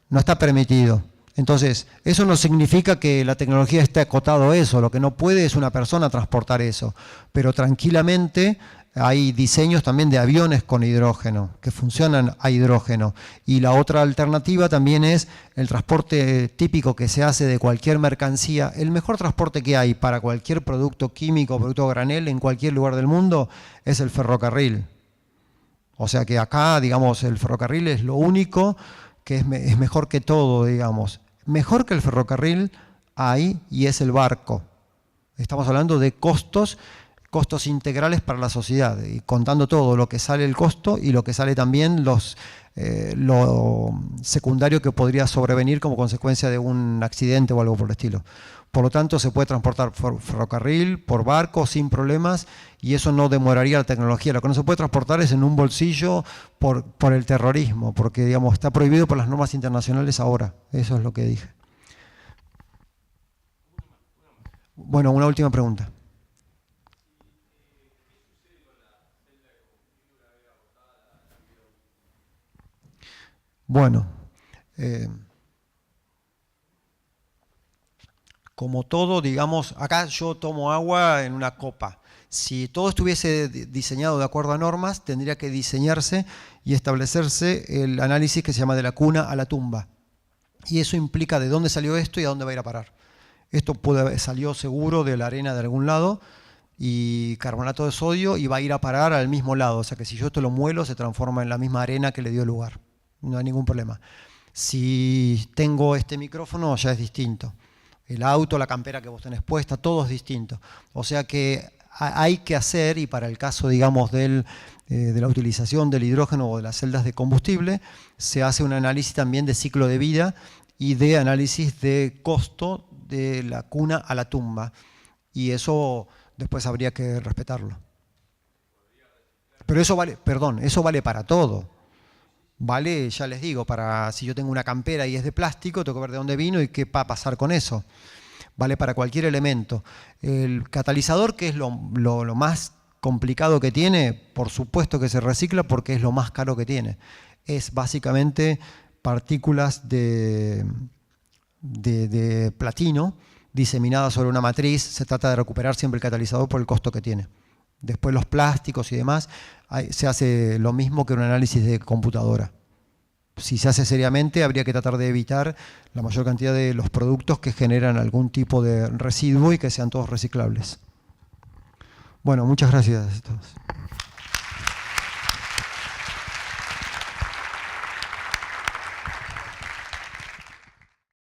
No está permitido. Entonces, eso no significa que la tecnología esté acotado a eso. Lo que no puede es una persona transportar eso. Pero tranquilamente hay diseños también de aviones con hidrógeno, que funcionan a hidrógeno. Y la otra alternativa también es el transporte típico que se hace de cualquier mercancía. El mejor transporte que hay para cualquier producto químico, producto a granel, en cualquier lugar del mundo, es el ferrocarril. O sea que acá, digamos, el ferrocarril es lo único que es mejor que todo, digamos. Mejor que el ferrocarril hay y es el barco. Estamos hablando de costos integrales para la sociedad, y contando todo lo que sale el costo y lo que sale también lo secundario que podría sobrevenir como consecuencia de un accidente o algo por el estilo. Por lo tanto, se puede transportar por ferrocarril, por barco, sin problemas, y eso no demoraría la tecnología. Lo que no se puede transportar es en un bolsillo por el terrorismo, porque digamos, está prohibido por las normas internacionales ahora. Eso es lo que dije. Bueno, una última pregunta. Bueno, como todo, digamos, acá yo tomo agua en una copa. Si todo estuviese diseñado de acuerdo a normas, tendría que diseñarse y establecerse el análisis que se llama de la cuna a la tumba. Y eso implica de dónde salió esto y a dónde va a ir a parar. Esto salió seguro de la arena de algún lado y carbonato de sodio y va a ir a parar al mismo lado. O sea que si yo esto lo muelo, se transforma en la misma arena que le dio lugar. No hay ningún problema. Si tengo este micrófono, ya es distinto. El auto, la campera que vos tenés puesta, todo es distinto. O sea que hay que hacer, y para el caso, digamos, de la utilización del hidrógeno o de las celdas de combustible, se hace un análisis también de ciclo de vida y de análisis de costo de la cuna a la tumba. Y eso después habría que respetarlo. Pero eso vale, perdón, eso vale para todo. Vale, ya les digo, para si yo tengo una campera y es de plástico, tengo que ver de dónde vino y qué va a pasar con eso. Vale para cualquier elemento. El catalizador, que es lo más complicado que tiene, por supuesto que se recicla porque es lo más caro que tiene. Es básicamente partículas de platino diseminadas sobre una matriz. Se trata de recuperar siempre el catalizador por el costo que tiene. Después los plásticos y demás, se hace lo mismo que un análisis de computadora. Si se hace seriamente, habría que tratar de evitar la mayor cantidad de los productos que generan algún tipo de residuo y que sean todos reciclables. Bueno, muchas gracias a todos.